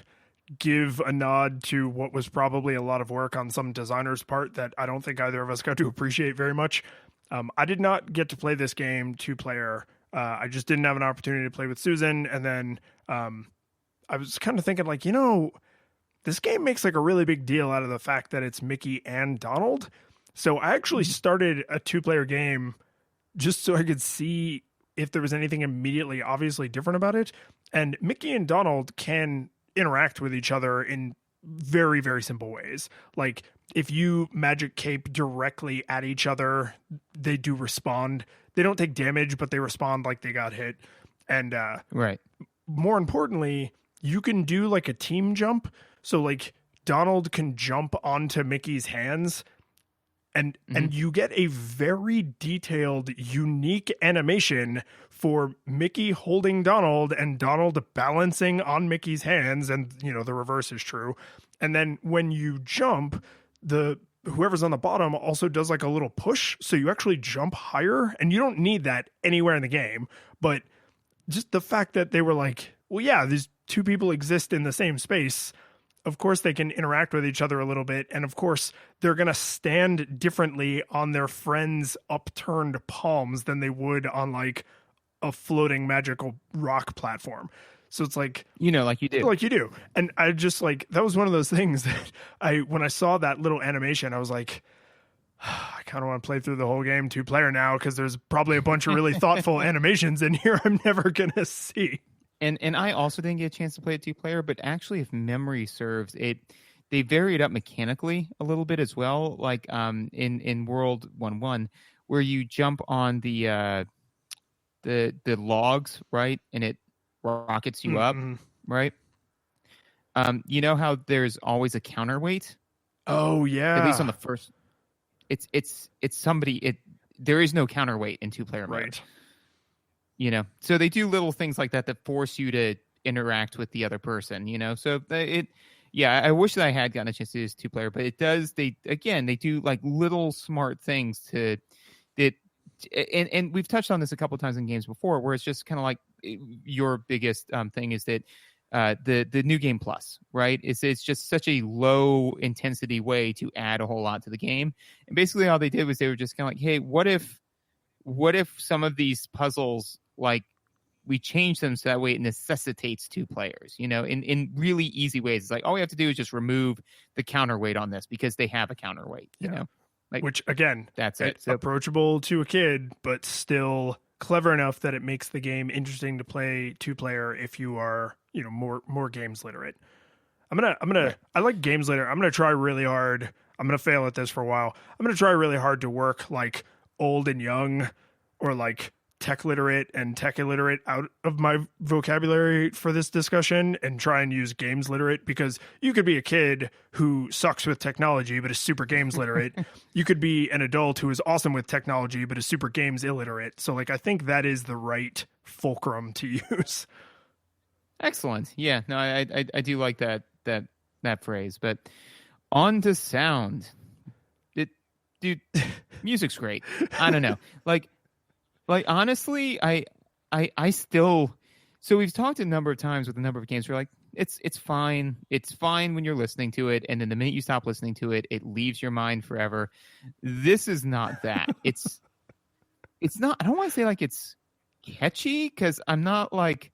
give a nod to what was probably a lot of work on some designers' part that I don't think either of us got to appreciate very much. I did not get to play this game 2-player. I just didn't have an opportunity to play with Susan. And then I was kind of thinking like, this game makes like a really big deal out of the fact that it's Mickey and Donald. So I actually started a 2-player game just so I could see if there was anything immediately obviously different about it. And Mickey and Donald can interact with each other in very, very simple ways. Like, if you magic cape directly at each other, they do respond. They don't take damage, but they respond like they got hit. And right. More importantly, you can do like a team jump. So like Donald can jump onto Mickey's hands, and you get a very detailed, unique animation for Mickey holding Donald and Donald balancing on Mickey's hands, and the reverse is true. And then when you jump, whoever's on the bottom also does like a little push, so you actually jump higher, and you don't need that anywhere in the game. But just the fact that they were like, well, yeah, these two people exist in the same space. Of course, they can interact with each other a little bit. And of course, they're going to stand differently on their friends' upturned palms than they would on like a floating magical rock platform. So it's like, like you do. Like you do. And I just like, that was one of those things that when I saw that little animation, I was like, I kind of want to play through the whole game 2-player now, because there's probably a bunch of really thoughtful animations in here I'm never going to see. And I also didn't get a chance to play a 2-player, but actually, if memory serves, they vary it up mechanically a little bit as well. Like in World 1-1, where you jump on the logs, right, and it rockets you up, right? You know how there's always a counterweight? Oh yeah. At least on the first, it's somebody. There is no counterweight in 2-player mode. Right. So they do little things like that force you to interact with the other person, so I wish that I had gotten a chance to do this 2-player, but it does, they do like little smart things and we've touched on this a couple of times in games before, where it's just kind of like your biggest thing is that the new game plus, right? It's just such a low intensity way to add a whole lot to the game. And basically all they did was they were just kind of like, hey, what if some of these puzzles, like, we change them so that way it necessitates 2 players, in really easy ways. It's like, all we have to do is just remove the counterweight on this because they have a counterweight, like, which again, that's it. So, approachable to a kid, but still clever enough that it makes the game interesting to play 2-player if you are, more games literate. I like games literate. I'm going to try really hard. I'm going to fail at this for a while. I'm going to try really hard to work like old and young, or like tech literate and tech illiterate out of my vocabulary for this discussion, and try and use games literate, because you could be a kid who sucks with technology but is super games literate. You could be an adult who is awesome with technology but is super games illiterate. So like, I think that is the right fulcrum to use. Excellent. Yeah, no, I do like that phrase. But on to sound. Dude, music's great. I don't know. Like honestly, I still. So we've talked a number of times with a number of games where like it's fine. It's fine when you're listening to it, and then the minute you stop listening to it, it leaves your mind forever. This is not that. It's not. I don't want to say like it's catchy, because I'm not like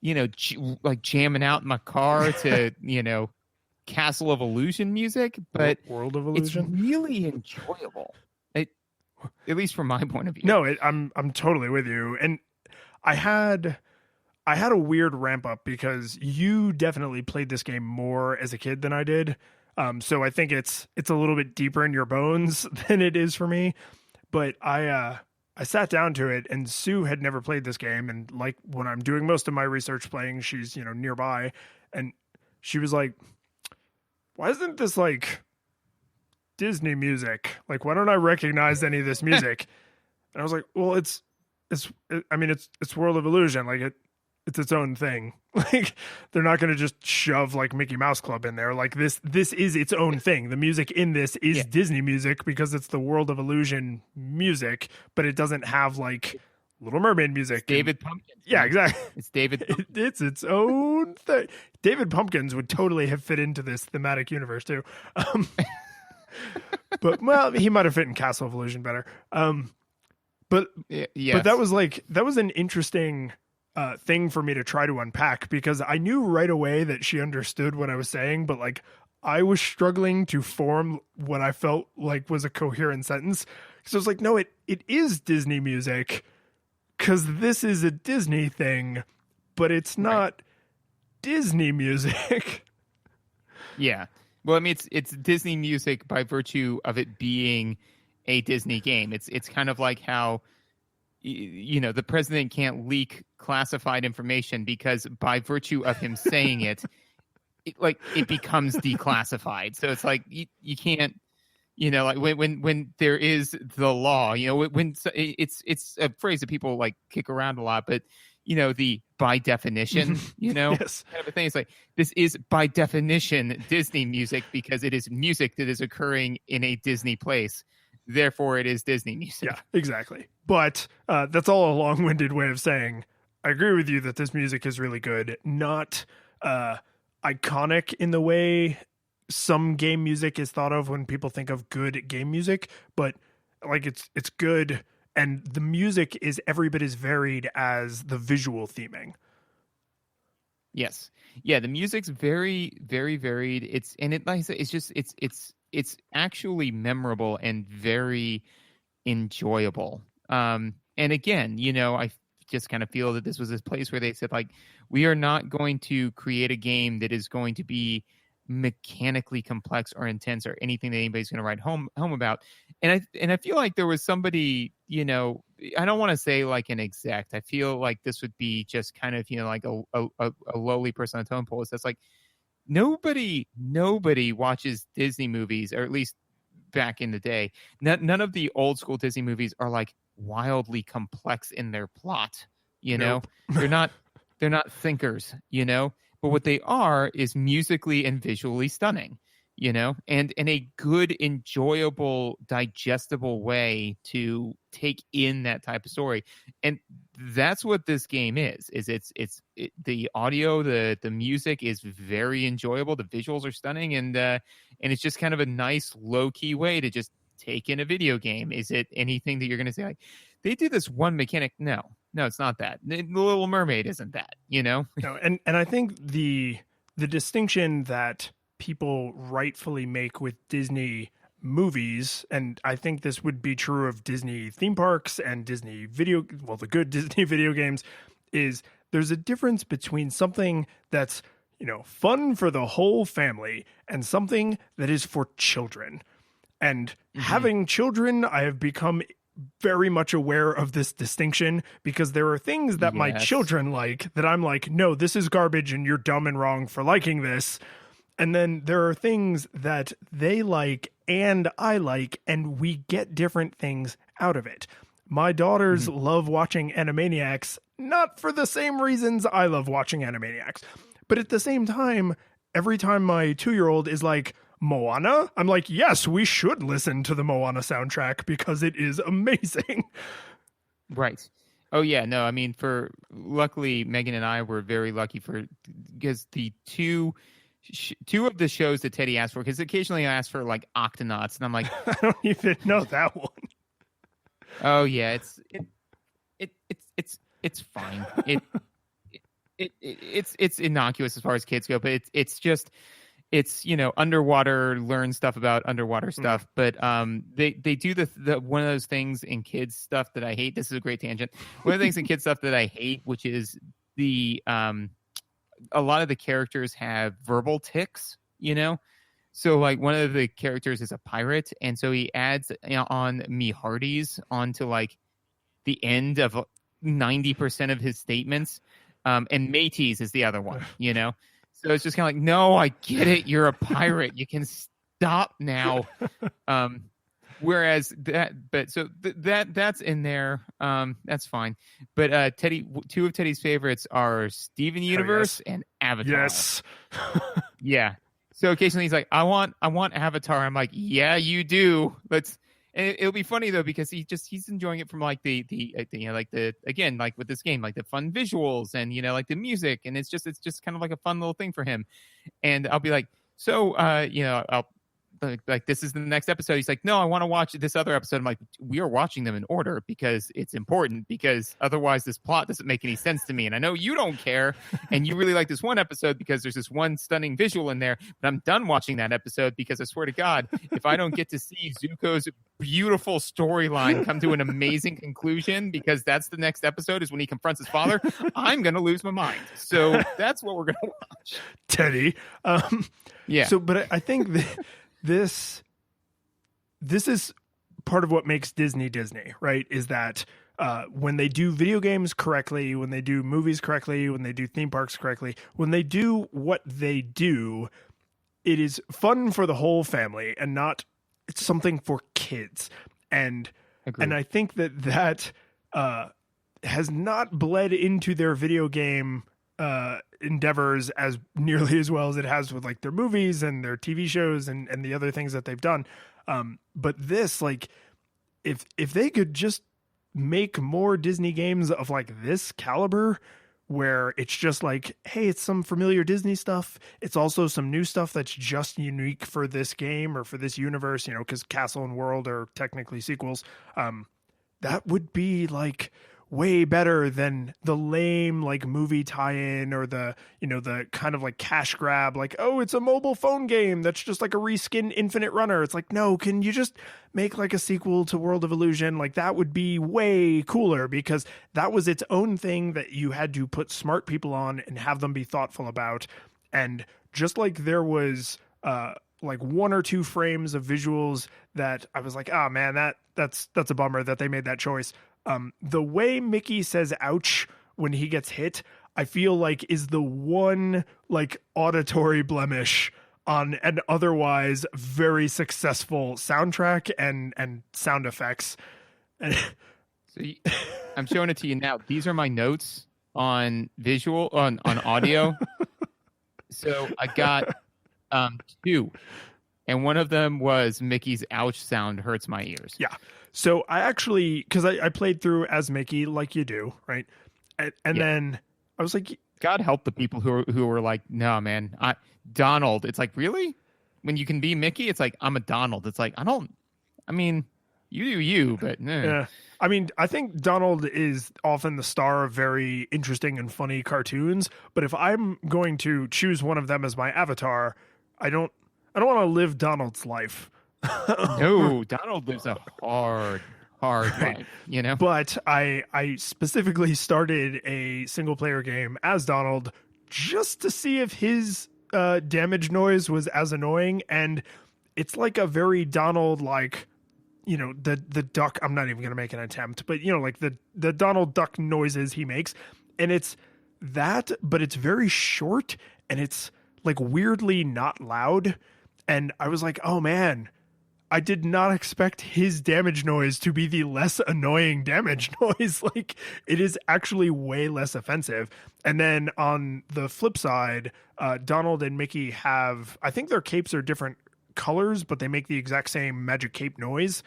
like jamming out in my car to, Castle of Illusion music, but World of it's Illusion. really enjoyable. At least from my point of view. No, I'm totally with you. And I had a weird ramp up because you definitely played this game more as a kid than I did. So I think it's a little bit deeper in your bones than it is for me. But I sat down to it, and Sue had never played this game, and like when I'm doing most of my research playing, she's nearby, and she was like, "Why isn't this like Disney music? Like, why don't I recognize any of this music?" And I was like, "Well, it's World of Illusion. Like it's its own thing. Like they're not going to just shove like Mickey Mouse Club in there. Like this is its own thing. The music in this is Disney music because it's the World of Illusion music, but it doesn't have like Little Mermaid music. It's David Pumpkins. Yeah, exactly. It's David. It's its own thing. David Pumpkins would totally have fit into this thematic universe too. But well, he might have fit in Castle of Illusion better. But that was an interesting thing for me to try to unpack because I knew right away that she understood what I was saying, but like I was struggling to form what I felt like was a coherent sentence. So I was like, no, it is Disney music because this is a Disney thing, but it's not Disney music. Yeah. Well, I mean, it's Disney music by virtue of it being a Disney game. It's kind of like how the president can't leak classified information because by virtue of him saying it becomes declassified. So it's like you can't, like when there is the law, when it's a phrase that people like kick around a lot, but the by definition, yes. kind of a thing. It's like this is by definition Disney music because it is music that is occurring in a Disney place. Therefore, it is Disney music. Yeah, exactly. But that's all a long-winded way of saying I agree with you that this music is really good. Not iconic in the way some game music is thought of when people think of good game music, but like it's good, and the music is every bit as varied as the visual theming. Yes. Yeah, the music's very, very varied. Like I said, it's actually memorable and very enjoyable. And again, I just kind of feel that this was this place where they said, like, we are not going to create a game that is going to be mechanically complex or intense or anything that anybody's going to write home about. And I feel like there was somebody, I don't want to say like an exec. I feel like this would be just kind of, like a lowly person on the tone pole. That's like, nobody watches Disney movies, or at least back in the day. None of the old school Disney movies are like wildly complex in their plot. Nope. They're not thinkers. But what they are is musically and visually stunning. And in a good, enjoyable, digestible way to take in that type of story. And that's what this game is the audio, the music is very enjoyable. The visuals are stunning. And it's just kind of a nice low key way to just take in a video game. Is it anything that you're going to say like, they did this one mechanic? No, it's not that. The Little Mermaid isn't that, No, and I think the distinction that people rightfully make with Disney movies, and I think this would be true of Disney theme parks and the good Disney video games, is there's a difference between something that's, fun for the whole family and something that is for children. And having children, I have become very much aware of this distinction because there are things that my children like that I'm like, no, this is garbage and you're dumb and wrong for liking this. And then there are things that they like and I like, and we get different things out of it. My daughters love watching Animaniacs, not for the same reasons I love watching Animaniacs. But at the same time, every time my 2-year-old is like, Moana? I'm like, yes, we should listen to the Moana soundtrack because it is amazing. Right. Oh, yeah. No, I mean, luckily, Megan and I were very lucky because the two of the shows that Teddy asked for, because occasionally I ask for like Octonauts, and I'm like, I don't even know that one. Oh yeah, it's fine. It's innocuous as far as kids go, but it's just underwater, learn stuff about underwater stuff. But they do the one of those things in kids stuff that I hate. This is a great tangent. One of the things in kids stuff that I hate, which is the a lot of the characters have verbal tics, So like one of the characters is a pirate, and so he adds on me hearties onto like the end of 90% of his statements, and mateys is the other one, So it's just kind of like, no, I get it. You're a pirate. You can stop now. Whereas that's in there. That's fine. But Teddy, two of Teddy's favorites are Steven Universe and Avatar. Yes. Yeah. So occasionally he's like, I want Avatar. I'm like, yeah, you do. And it'll be funny though, because he's enjoying it from like the again, like with this game, like the fun visuals and like the music, and it's just kind of like a fun little thing for him. And I'll be like, so I'll like this is the next episode. He's like, no, I want to watch this other episode. I'm like, we are watching them in order because it's important, because otherwise this plot doesn't make any sense to me. And I know you don't care, and you really like this one episode because there's this one stunning visual in there, but I'm done watching that episode because I swear to God, if I don't get to see Zuko's beautiful storyline come to an amazing conclusion, because that's the next episode is when he confronts his father, I'm going to lose my mind. So that's what we're going to watch. Teddy. Yeah. So, but I think this is part of what makes Disney, right? Is that when they do video games correctly, when they do movies correctly, when they do theme parks correctly, when they do what they do, it is fun for the whole family and not it's something for kids. And Agreed. And I think that has not bled into their video game endeavors as nearly as well as it has with like their movies and their TV shows and the other things that they've done. But this, like, if they could just make more Disney games of like this caliber, where it's just like, hey, it's some familiar Disney stuff. It's also some new stuff that's just unique for this game or for this universe, because Castle and World are technically sequels. That would be like way better than the lame like movie tie-in or the kind of like cash grab, like, oh, it's a mobile phone game that's just like a reskin Infinite Runner. It's like, no, can you just make like a sequel to World of Illusion? Like that would be way cooler, because that was its own thing that you had to put smart people on and have them be thoughtful about. And just like there was like one or two frames of visuals that I was like, oh man, that's a bummer that they made that choice. The way Mickey says ouch when he gets hit, I feel like is the one like auditory blemish on an otherwise very successful soundtrack and sound effects. So I'm showing it to you now. These are my notes on visual on audio. So I got two, and one of them was Mickey's ouch sound hurts my ears. Yeah. So I actually, because I played through as Mickey like you do, right? And then I was like, God help the people who were like, no, man, Donald. It's like, really? When you can be Mickey, it's like, I'm a Donald. It's like, you do you, but yeah. I mean, I think Donald is often the star of very interesting and funny cartoons, but if I'm going to choose one of them as my avatar, I don't want to live Donald's life. No, Donald lives a hard life, But I specifically started a single player game as Donald just to see if his damage noise was as annoying, and it's like a very Donald like, the duck. I'm not even gonna make an attempt, but like the Donald Duck noises he makes, and it's that, but it's very short and it's like weirdly not loud. And I was like, oh man, I did not expect his damage noise to be the less annoying damage noise. Like, it is actually way less offensive. And then on the flip side, Donald and Mickey have, I think their capes are different colors, but they make the exact same magic cape noise.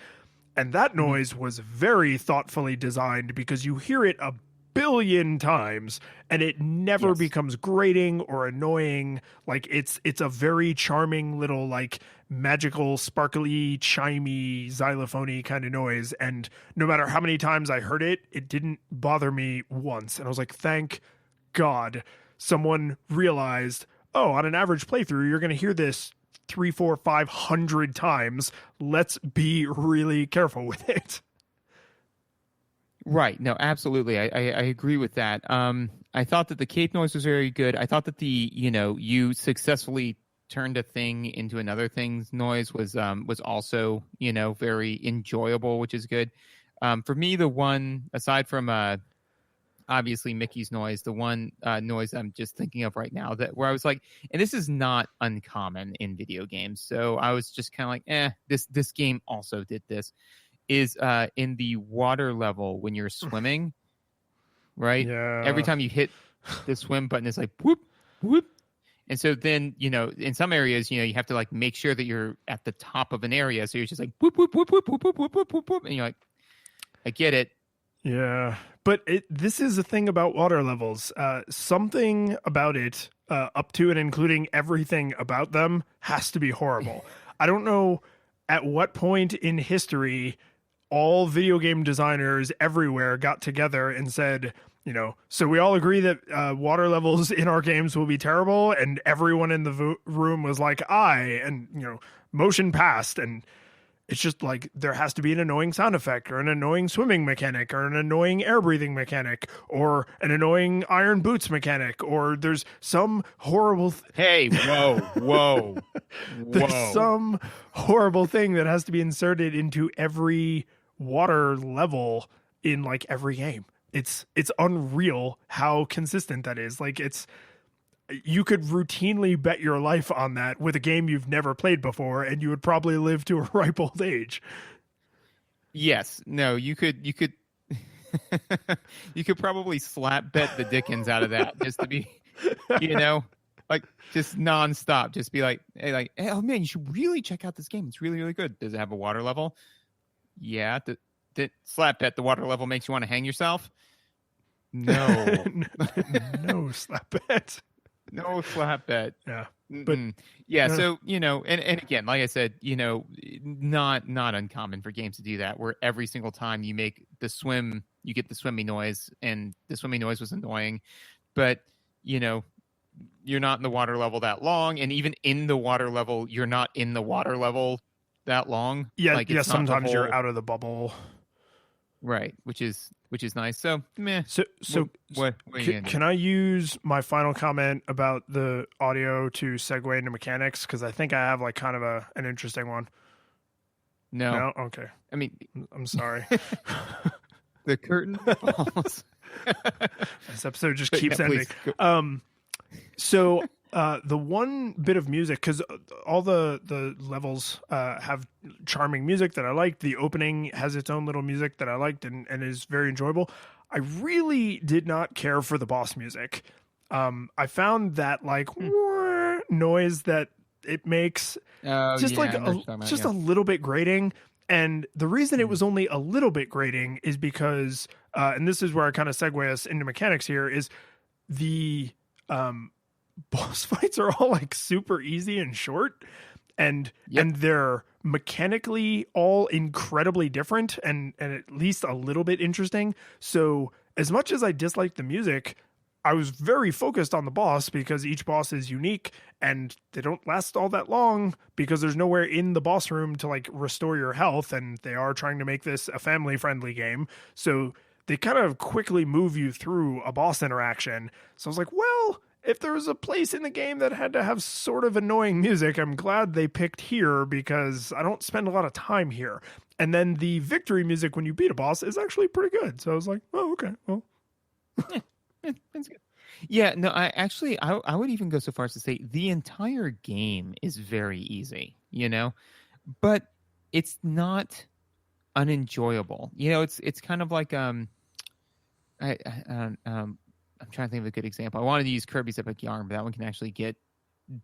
And that noise was very thoughtfully designed, because you hear it a billion times and it never becomes grating or annoying. Like it's a very charming little like magical sparkly chimey xylophony kind of noise, and no matter how many times I heard it, it didn't bother me once. And I was like, thank God. someone realized, oh, on an average playthrough, you're going to hear this 3, 4, 500 times. Let's be really careful with it. Right. No, absolutely. I agree with that. I thought that the cape noise was very good. I thought that you successfully turned a thing into another thing's noise was also, very enjoyable, which is good. For me, the one, aside from obviously Mickey's noise, the one noise I'm just thinking of right now where I was like, and this is not uncommon in video games, so I was just kind of like, this game also did this, is in the water level when you're swimming, right? Yeah. Every time you hit the swim button, it's like whoop, whoop. And so then, in some areas, you have to like make sure that you're at the top of an area. So you're just like whoop, whoop, whoop, whoop, whoop, whoop, whoop, whoop, whoop, whoop. And you're like, I get it. Yeah. But this is the thing about water levels. Something about it, up to and including everything about them, has to be horrible. I don't know at what point in history all video game designers everywhere got together and said, so we all agree that water levels in our games will be terrible, and everyone in the room was like, aye, and motion passed. And it's just like there has to be an annoying sound effect or an annoying swimming mechanic or an annoying air breathing mechanic or an annoying iron boots mechanic, or there's some horrible hey, whoa. there's some horrible thing that has to be inserted into every water level in like every game. It's unreal how consistent that is. Like you could routinely bet your life on that with a game you've never played before, and you would probably live to a ripe old age. Yes. No, you could you could probably slap bet the dickens out of that just to be, like just nonstop. Just be like, hey, oh man, you should really check out this game. It's really, really good. Does it have a water level? Yeah. Slap bet the water level makes you want to hang yourself? No. No slap bet. No slap bet. Yeah. But yeah, so and again, like I said, not uncommon for games to do that, where every single time you make the swim, you get the swimmy noise, and the swimmy noise was annoying, but you're not in the water level that long, and even in the water level, you're not in the water level that long. Yeah, like, yeah. Sometimes you're out of the bubble. Right, which is nice. So, meh. So what can I use my final comment about the audio to segue into mechanics? Because I think I have like kind of an interesting one. No? Okay. I mean, I'm sorry. the curtain falls. This episode just keeps ending. Please. So the one bit of music, because all the levels have charming music that I liked. The opening has its own little music that I liked and is very enjoyable. I really did not care for the boss music. I found that like noise that it makes just a little bit grating. And the reason it was only a little bit grating is because, and this is where I kind of segue us into mechanics here, is the boss fights are all like super easy and short, and they're mechanically all incredibly different and at least a little bit interesting. So as much as I disliked the music, I was very focused on the boss because each boss is unique and they don't last all that long because there's nowhere in the boss room to like restore your health, and they are trying to make this a family friendly game. So they kind of quickly move you through a boss interaction. So I was like, well, if there was a place in the game that had to have sort of annoying music, I'm glad they picked here because I don't spend a lot of time here. And then the victory music when you beat a boss is actually pretty good. So I was like, oh, okay, well. That's good. Yeah, no, I would even go so far as to say the entire game is very easy, but it's not unenjoyable. It's kind of like I'm trying to think of a good example. I wanted to use Kirby's Epic Yarn, but that one can actually get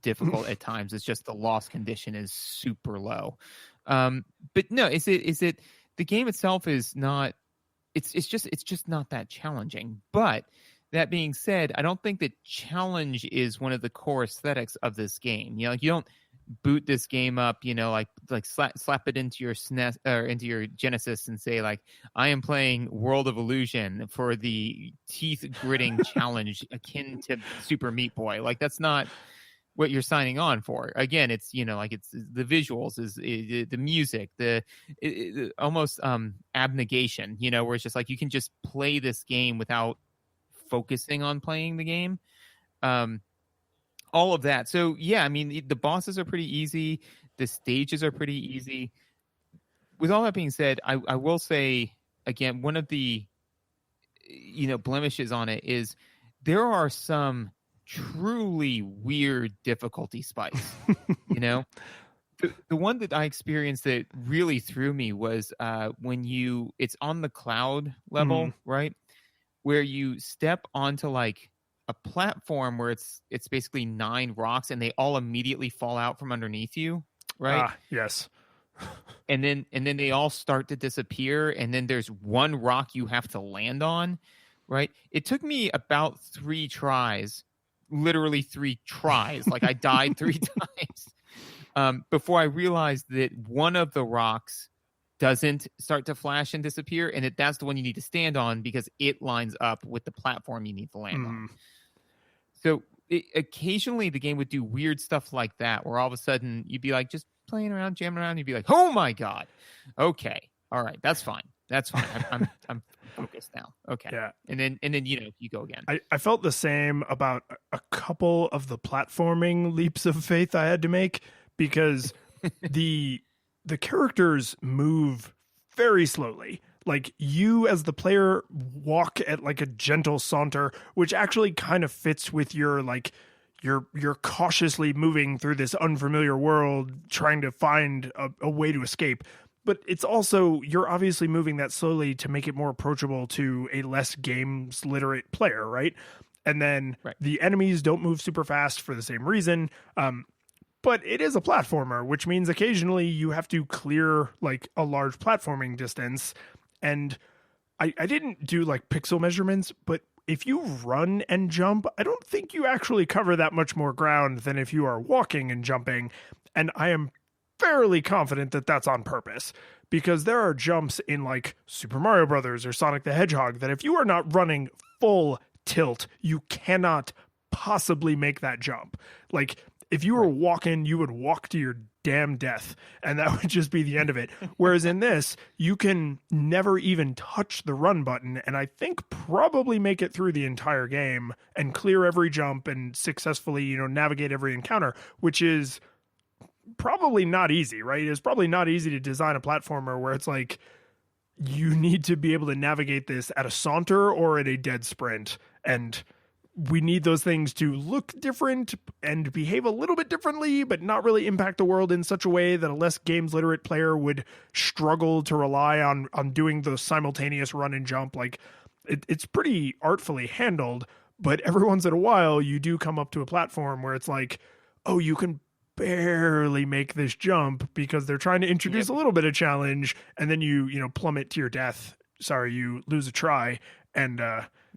difficult at times. It's just the loss condition is super low. But no, is it the game itself is not. It's just not that challenging. But that being said, I don't think that challenge is one of the core aesthetics of this game. You don't boot this game up, like like slap it into your SNES or into your Genesis and say like, I am playing World of Illusion for the teeth gritting challenge akin to Super Meat Boy. Like that's not what you're signing on for. Again, it's like it's the visuals, is the music, the almost abnegation, where it's just like you can just play this game without focusing on playing the game. All of that. So yeah, I mean the bosses are pretty easy. The stages are pretty easy. With all that being said, I will say again, one of the blemishes on it is there are some truly weird difficulty spikes. The one that I experienced that really threw me was when it's on the cloud level, right? Where you step onto like a platform where it's basically 9 rocks and they all immediately fall out from underneath you, right? Yes. And then they all start to disappear, and then there's one rock you have to land on, right? It took me about 3 tries, literally 3 tries. Like I died 3 times before I realized that one of the rocks doesn't start to flash and disappear, and that's the one you need to stand on because it lines up with the platform you need to land on. So occasionally the game would do weird stuff like that, where all of a sudden you'd be like just playing around, jamming around, you'd be like, "Oh my god, okay, all right, that's fine. I'm focused now." Okay, yeah, and then you go again. I felt the same about a couple of the platforming leaps of faith I had to make because the characters move very slowly. Like you as the player walk at like a gentle saunter, which actually kind of fits with your like you're cautiously moving through this unfamiliar world trying to find a way to escape. But it's also, you're obviously moving that slowly to make it more approachable to a less games literate player, right? And then the enemies don't move super fast for the same reason. But it is a platformer, which means occasionally you have to clear like a large platforming distance. And I didn't do like pixel measurements, but if you run and jump, I don't think you actually cover that much more ground than if you are walking and jumping. And I am fairly confident that that's on purpose, because there are jumps in like Super Mario Brothers or Sonic the Hedgehog that if you are not running full tilt, you cannot possibly make that jump. Like if you were walking, you would walk to your damn death, and that would just be the end of it. Whereas in this, you can never even touch the run button, and I think probably make it through the entire game and clear every jump and successfully, navigate every encounter, which is probably not easy, right? It's probably not easy to design a platformer where it's like you need to be able to navigate this at a saunter or at a dead sprint, and we need those things to look different and behave a little bit differently, but not really impact the world in such a way that a less games literate player would struggle to rely on doing the simultaneous run and jump. Like it's pretty artfully handled, but every once in a while you do come up to a platform where it's like, oh, you can barely make this jump because they're trying to introduce a little bit of challenge, and then you plummet to your death. Sorry, you lose a try, and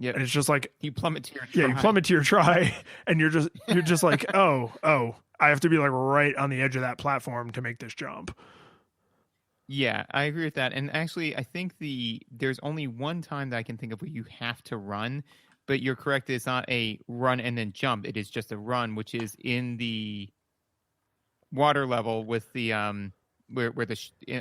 and it's just like you plummet to your try. Yeah, you plummet to your try, and you're just like, oh, I have to be like right on the edge of that platform to make this jump. Yeah, I agree with that. And actually, I think there's only one time that I can think of where you have to run, but you're correct. It's not a run and then jump. It is just a run, which is in the water level with the where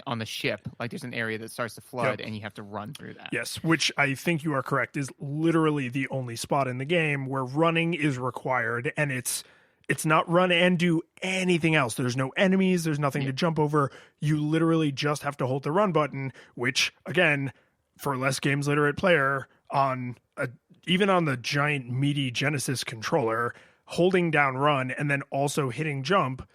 on the ship, like there's an area that starts to flood and you have to run through that. Yes, which I think you are correct is literally the only spot in the game where running is required, and it's not run and do anything else. There's no enemies, there's nothing to jump over. You literally just have to hold the run button, which again, for a less games literate player even on the giant meaty Genesis controller, holding down run and then also hitting jump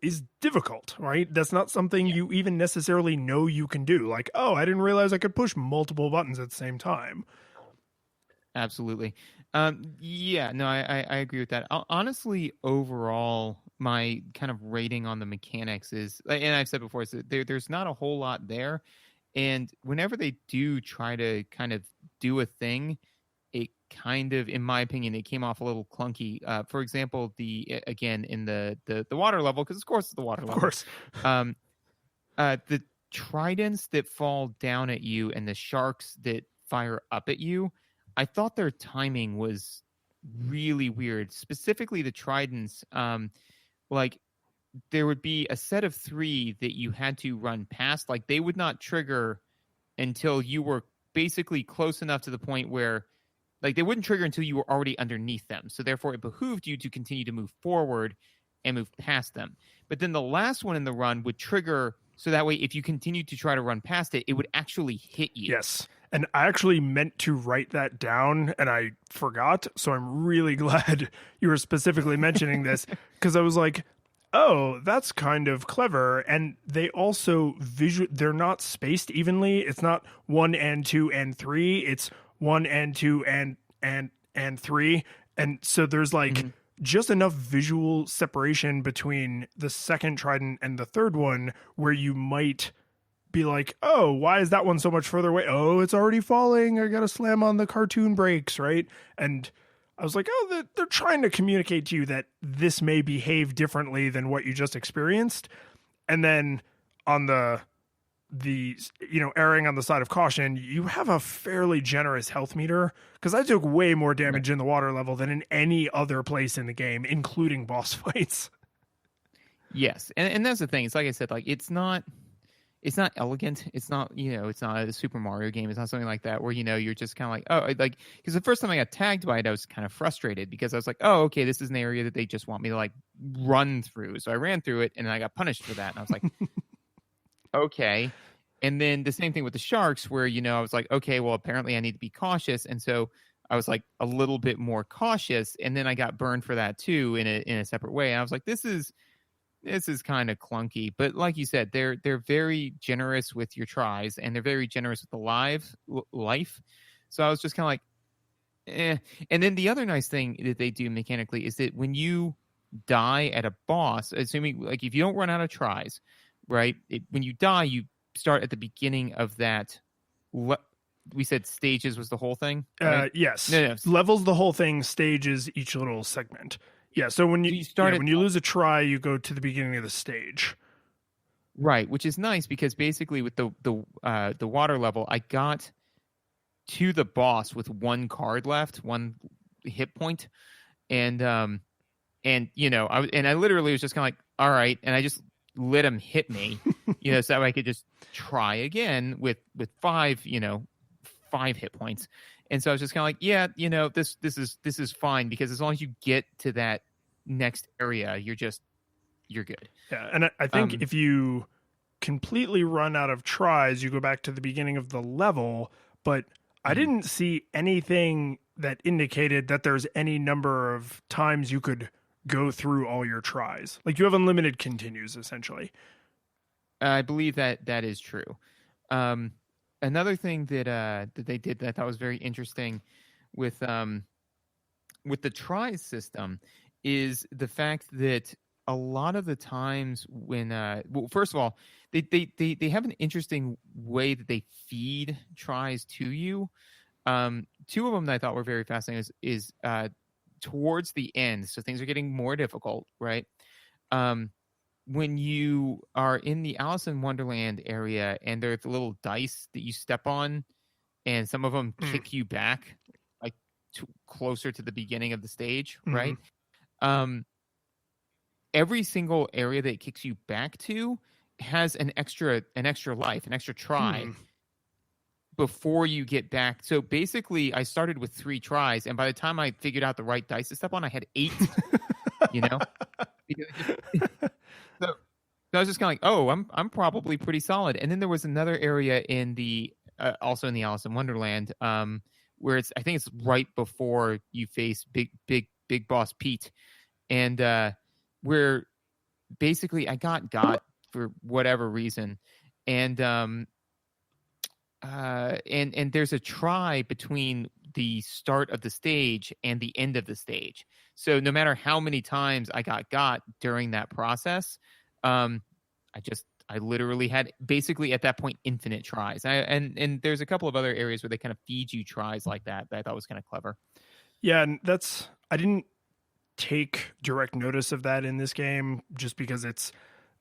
is difficult, right? That's not something you even necessarily know you can do. Like, oh, I didn't realize I could push multiple buttons at the same time. Absolutely. I agree with that. Honestly, overall, my kind of rating on the mechanics is, and I've said before, is that there's not a whole lot there. And whenever they do try to kind of do a thing, it kind of, in my opinion, it came off a little clunky. For example, in the water level, because of course it's the water level. Of course. The tridents that fall down at you and the sharks that fire up at you, I thought their timing was really weird. Specifically, the tridents, like there would be a set of 3 that you had to run past. Like they would not trigger until you were basically close enough to the point where, like, they wouldn't trigger until you were already underneath them. So therefore, it behooved you to continue to move forward and move past them. But then the last one in the run would trigger, so that way, if you continued to try to run past it, it would actually hit you. Yes. And I actually meant to write that down and I forgot. So I'm really glad you were specifically mentioning this, because I was like, oh, that's kind of clever. And they also they're not spaced evenly. It's not 1 and 2 and 3. It's 1 and 2 and 3. And so there's like just enough visual separation between the second trident and the third one where you might be like, oh, why is that one so much further away? Oh, it's already falling. I gotta slam on the cartoon brakes, right? And I was like, oh, they're trying to communicate to you that this may behave differently than what you just experienced. And then on the erring on the side of caution, you have a fairly generous health meter, because I took way more damage in the water level than in any other place in the game, including boss fights. Yes, and that's the thing. It's like I said, like it's not elegant. It's not, it's not a Super Mario game. It's not something like that where, you're just kind of like, oh, like, because the first time I got tagged by it, I was kind of frustrated because I was like, oh, okay, this is an area that they just want me to like run through. So I ran through it and I got punished for that. And I was like, okay. And then the same thing with the sharks where, I was like, okay, well, apparently I need to be cautious. And so I was like a little bit more cautious. And then I got burned for that too in a separate way. And I was like, this is kind of clunky, but like you said, they're very generous with your tries and they're very generous with the life. So I was just kind of like, eh. And then the other nice thing that they do mechanically is that when you die at a boss, assuming like if you don't run out of tries, right? When you die, you start at the beginning of that. We said stages was the whole thing. Right? Yes. No. Levels the whole thing. Stages each little segment. Yeah, so when when you lose a try, you go to the beginning of the stage. Right, which is nice because basically with the water level, I got to the boss with 1 card left, 1 hit point, and I literally was just kind of like, all right, and I just let him hit me, so I could just try again with 5 hit points. And so I was just kind of like, yeah, this is fine because as long as you get to that next area, you're good. Yeah, and I think if you completely run out of tries, you go back to the beginning of the level, but I didn't see anything that indicated that there's any number of times you could go through all your tries. Like you have unlimited continues, essentially. I believe that is true. Another thing that they did that I thought was very interesting with the tries system is the fact that a lot of the times when first of all, they have an interesting way that they feed tries to you. 2 of them that I thought were very fascinating is towards the end, so things are getting more difficult, right? When you are in the Alice in Wonderland area and there's the little dice that you step on and some of them kick you back like closer to the beginning of the stage, right? Every single area that it kicks you back to has an extra life, an extra try before you get back. So basically I started with 3 tries and by the time I figured out the right dice to step on, I had 8, So I was just kind of like, oh, I'm probably pretty solid. And then there was another area in the also in the Alice in Wonderland where I think it's right before you face big boss Pete, and where basically I got for whatever reason, and there's a try between the start of the stage and the end of the stage. So no matter how many times I got during that process, I literally had basically at that point infinite tries. And there's a couple of other areas where they kind of feed you tries like that I thought was kind of clever. Yeah, and I didn't take direct notice of that in this game just because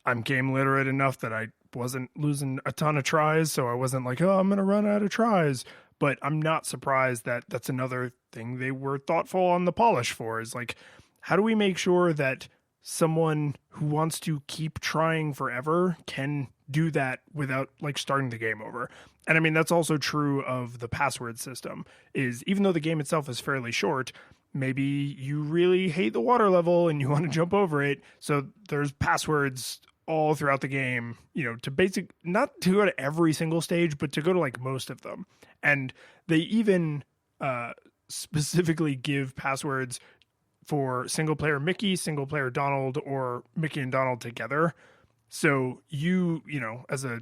I'm game literate enough that I wasn't losing a ton of tries, so I wasn't like, oh, I'm going to run out of tries. But I'm not surprised that that's another thing they were thoughtful on the polish for, is like, how do we make sure that someone who wants to keep trying forever can do that without like starting the game over? And I mean, that's also true of the password system, is even though the game itself is fairly short, maybe you really hate the water level and you want to jump over it. So there's passwords all throughout the game, to not to go to every single stage, but to go to like most of them. And they even specifically give passwords for single player Mickey, single player Donald, or Mickey and Donald together. So as a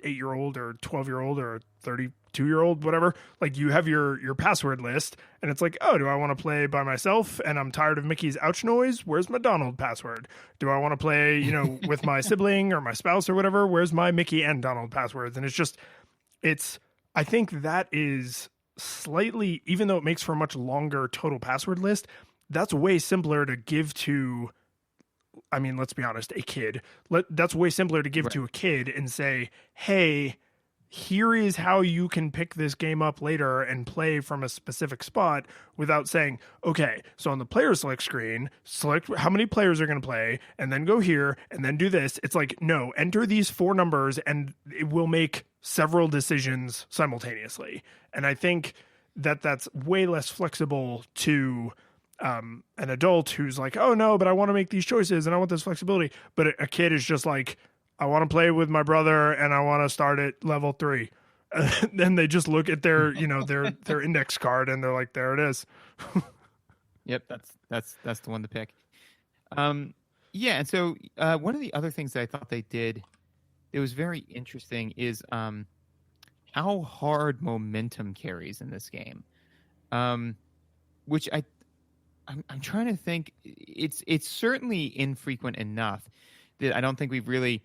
8-year-old or 12-year-old or 32-year-old, whatever, like you have your password list, and it's like, oh, do I want to play by myself and I'm tired of Mickey's ouch noise? Where's my Donald password? Do I want to play, with my sibling or my spouse or whatever? Where's my Mickey and Donald passwords? And I think that is slightly, even though it makes for a much longer total password list, that's way simpler to give to, I mean, let's be honest, a kid. That's way simpler to give to a kid and say, hey, here is how you can pick this game up later and play from a specific spot, without saying, okay, so on the player select screen, select how many players are going to play and then go here and then do this. It's like, no, enter these 4 numbers and it will make several decisions simultaneously. And I think that that's way less flexible to an adult who's like, oh no, but I want to make these choices and I want this flexibility. But a kid is just like, I want to play with my brother and I want to start at level 3. And then they just look at their, their index card and they're like, there it is. Yep. That's the one to pick. Yeah. And so, one of the other things that I thought they did that was very interesting is, how hard momentum carries in this game. Which I'm trying to think, it's certainly infrequent enough that I don't think we've really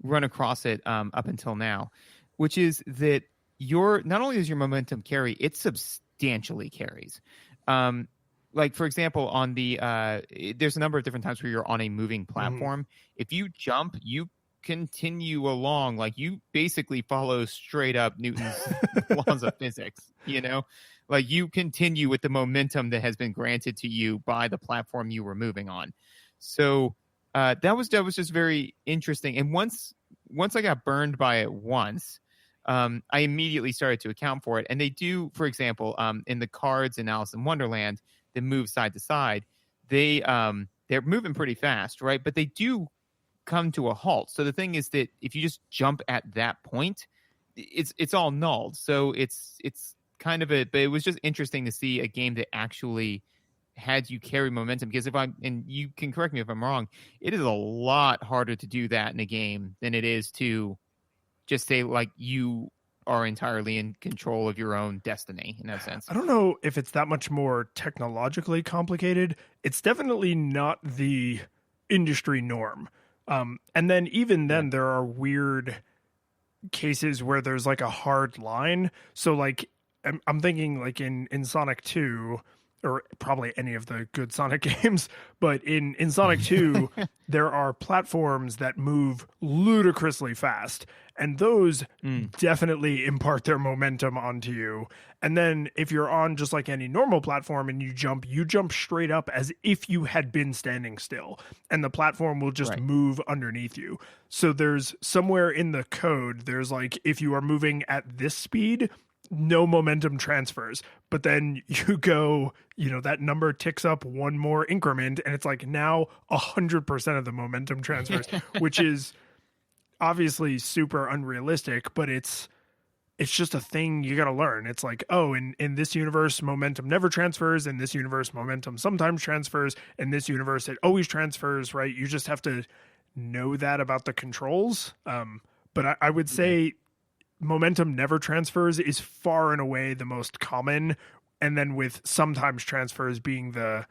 run across it up until now, which is that not only does your momentum carry, it substantially carries. Like, for example, on there's a number of different times where you're on a moving platform. If you jump, you continue along, like you basically follow straight up Newton's laws of physics, like you continue with the momentum that has been granted to you by the platform you were moving on. So that was just very interesting. And once I got burned by it once, I immediately started to account for it. And they do, for example, in the cards in Alice in Wonderland that move side to side, they're moving pretty fast, right? But they do come to a halt. So the thing is that if you just jump at that point, it's all nulled. So it's kind of but it was just interesting to see a game that actually had you carry momentum, because and you can correct me if I'm wrong, it is a lot harder to do that in a game than it is to just say like you are entirely in control of your own destiny in that sense. I don't know if it's that much more technologically complicated. It's definitely not the industry norm. And then even then there are weird cases where there's like a hard line. So like, I'm thinking like in Sonic 2, or probably any of the good Sonic games, but in Sonic 2, there are platforms that move ludicrously fast, and those definitely impart their momentum onto you. And then if you're on just like any normal platform and you jump straight up as if you had been standing still, and the platform will just move underneath you. So there's somewhere in the code, there's like, if you are moving at this speed, no momentum transfers, but then you go, that number ticks up one more increment and it's like now 100% of the momentum transfers, which is obviously super unrealistic, but it's just a thing you got to learn. It's like, oh, in this universe, momentum never transfers. In this universe, momentum sometimes transfers. In this universe, it always transfers, right? You just have to know that about the controls. But I would say momentum never transfers is far and away the most common, and then with sometimes transfers being the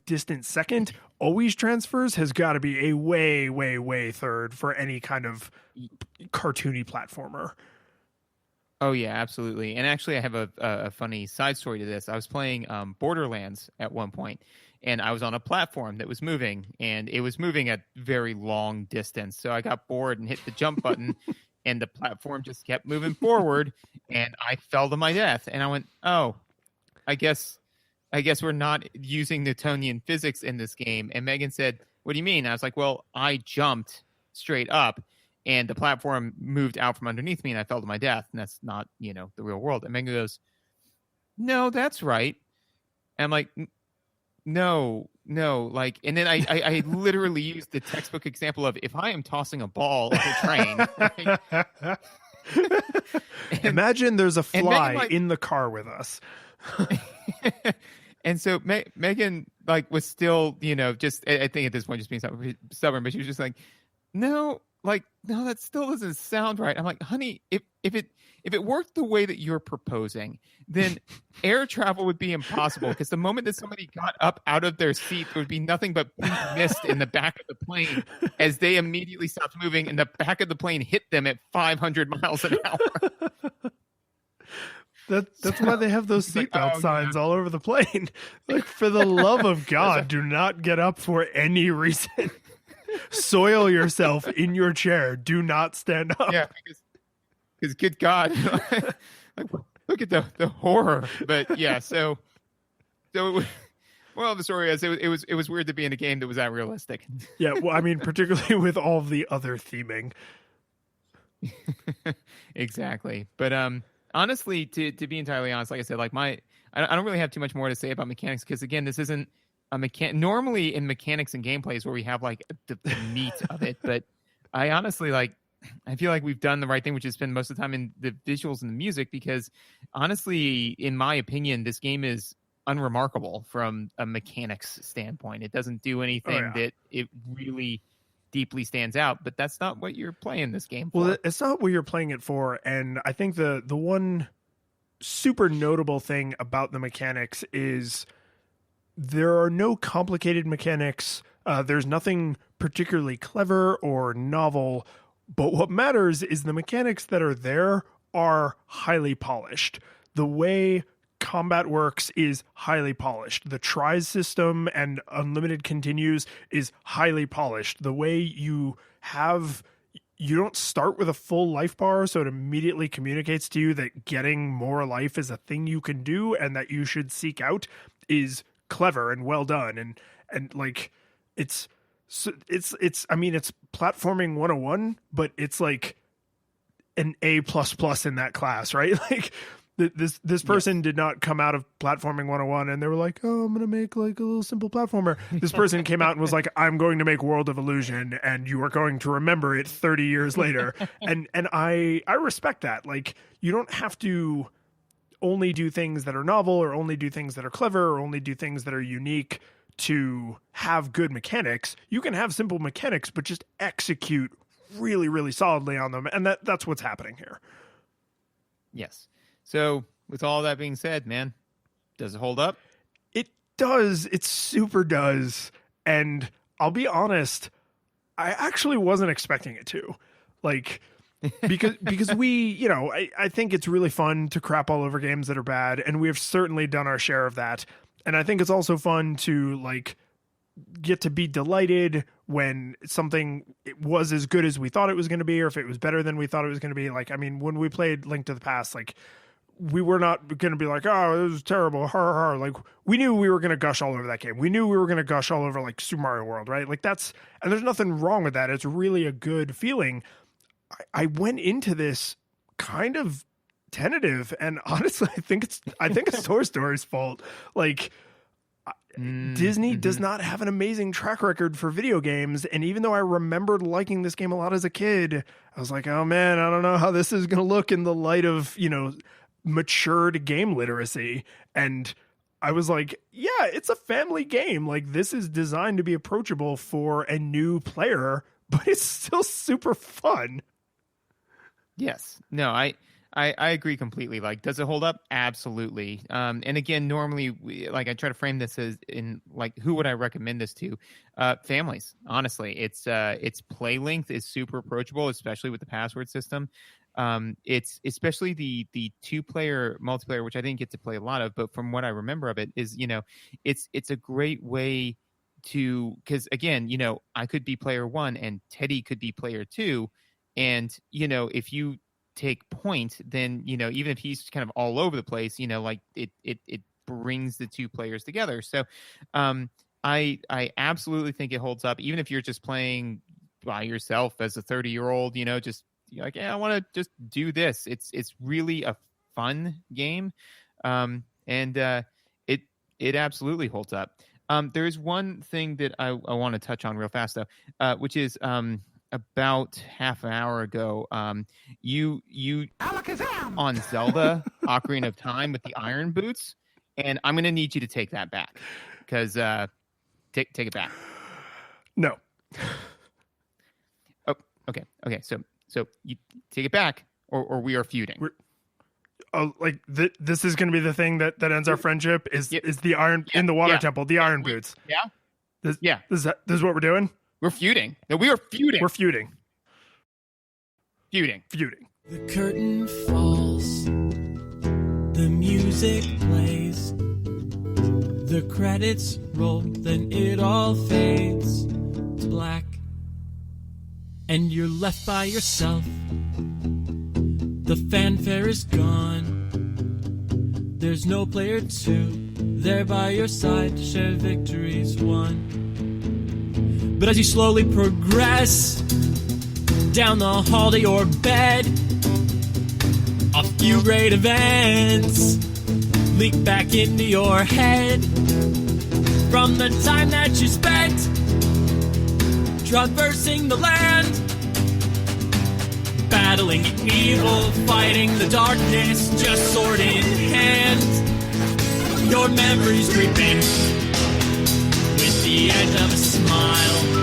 distant second, always transfers has got to be a way third for any kind of cartoony platformer. Oh yeah, absolutely. And actually I have a funny side story to this. I was playing Borderlands at one point, and I was on a platform that was moving, and it was moving at very long distance. So I got bored and hit the jump button, and the platform just kept moving forward, and I fell to my death. And I went, oh, I guess we're not using Newtonian physics in this game. And Megan said, what do you mean? I was like, well, I jumped straight up, and the platform moved out from underneath me, and I fell to my death. And that's not, the real world. And Megan goes, no, that's right. And I'm like, no, like, and then I literally used the textbook example of if I am tossing a ball like a train. Right? Imagine there's a fly in the car with us. And so Megan like was still, just I think at this point just being stubborn, but she was just like, no, that still doesn't sound right. I'm like, honey, if it worked the way that you're proposing, then air travel would be impossible, because the moment that somebody got up out of their seat, there would be nothing but pink mist in the back of the plane as they immediately stopped moving, and the back of the plane hit them at 500 miles an hour. That's why they have those seatbelt signs all over the plane. Like, for the love of God, do not get up for any reason. Soil yourself in your chair. Do not stand up. Yeah, because good God, look at the horror. But yeah, so well, the story is it was weird to be in a game that was that realistic. Yeah, well, I mean, particularly with all the other theming. Exactly, but honestly, to be entirely honest, like I said, like I don't really have too much more to say about mechanics, because again, this isn't a normally in mechanics and gameplays where we have like the meat of it, but I honestly I feel like we've done the right thing, which is spend most of the time in the visuals and the music, because honestly, in my opinion, this game is unremarkable from a mechanics standpoint. It doesn't do anything that it really deeply stands out, but that's not what you're playing this game for. Well, it's not what you're playing it for, and I think the one super notable thing about the mechanics is there are no complicated mechanics. There's nothing particularly clever or novel, but what matters is the mechanics that are there are highly polished. The way combat works is highly polished. The tries system and unlimited continues is highly polished. The way you don't start with a full life bar, so it immediately communicates to you that getting more life is a thing you can do and that you should seek out, is clever and well done. And like, it's I mean, it's platforming 101, but it's like an A++ in that class, right? Like, this person did not come out of platforming 101 and they were like, oh, I'm going to make like a little simple platformer. This person came out and was like, I'm going to make World of Illusion, and you are going to remember it 30 years later. And I respect that. Like, you don't have to only do things that are novel, or only do things that are clever, or only do things that are unique to have good mechanics. You can have simple mechanics, but just execute really, really solidly on them. And that's what's happening here. Yes. So with all that being said, man, does it hold up? It does. It super does. And I'll be honest, I actually wasn't expecting it to. Like, because we, I think it's really fun to crap all over games that are bad, and we have certainly done our share of that. And I think it's also fun to like get to be delighted when something was as good as we thought it was going to be, or if it was better than we thought it was going to be. Like, I mean, when we played Link to the Past, like, we were not going to be like, oh, it was terrible, har har. Like, we knew we were going to gush all over that game. We knew we were going to gush all over like Super Mario World, right? Like, and there's nothing wrong with that. It's really a good feeling. I went into this kind of tentative, and honestly, I think it's Toy Story's fault. Like, Disney does not have an amazing track record for video games, and even though I remembered liking this game a lot as a kid, I was like, oh man, I don't know how this is going to look in the light of, matured game literacy. And I was like, yeah, it's a family game. Like, this is designed to be approachable for a new player, but it's still super fun. Yes. No, I agree completely. Like, does it hold up? Absolutely. And again, normally, I try to frame this as in like, who would I recommend this to? Families. Honestly, its play length is super approachable, especially with the password system. It's especially the 2-player multiplayer, which I didn't get to play a lot of, but from what I remember of it is, it's a great way to, because again, I could be player 1 and Teddy could be player 2, and if you take point, then even if he's kind of all over the place, like it brings the 2 players together. So I absolutely think it holds up, even if you're just playing by yourself as a 30-year-old, just you're like, yeah, I want to just do this. It's really a fun game, and it absolutely holds up. There's one thing that I want to touch on real fast though, which is about half an hour ago, you on Zelda Ocarina of Time with the iron boots, and I'm gonna need you to take that back, because take it back. No. Oh, okay. So you take it back, or we are feuding. This is going to be the thing that ends our friendship is the iron in the water temple, the iron boots. Yeah. This is what we're doing. We're feuding. No, we are feuding. We're feuding. Feuding. The curtain falls. The music plays. The credits roll. Then it all fades to black. And you're left by yourself. The fanfare is gone. There's no player 2 there by your side to share victories won. But as you slowly progress down the hall to your bed, a few great events leak back into your head from the time that you spent traversing the land, battling evil, fighting the darkness, just sword in hand. Your memories creep in with the edge of a smile.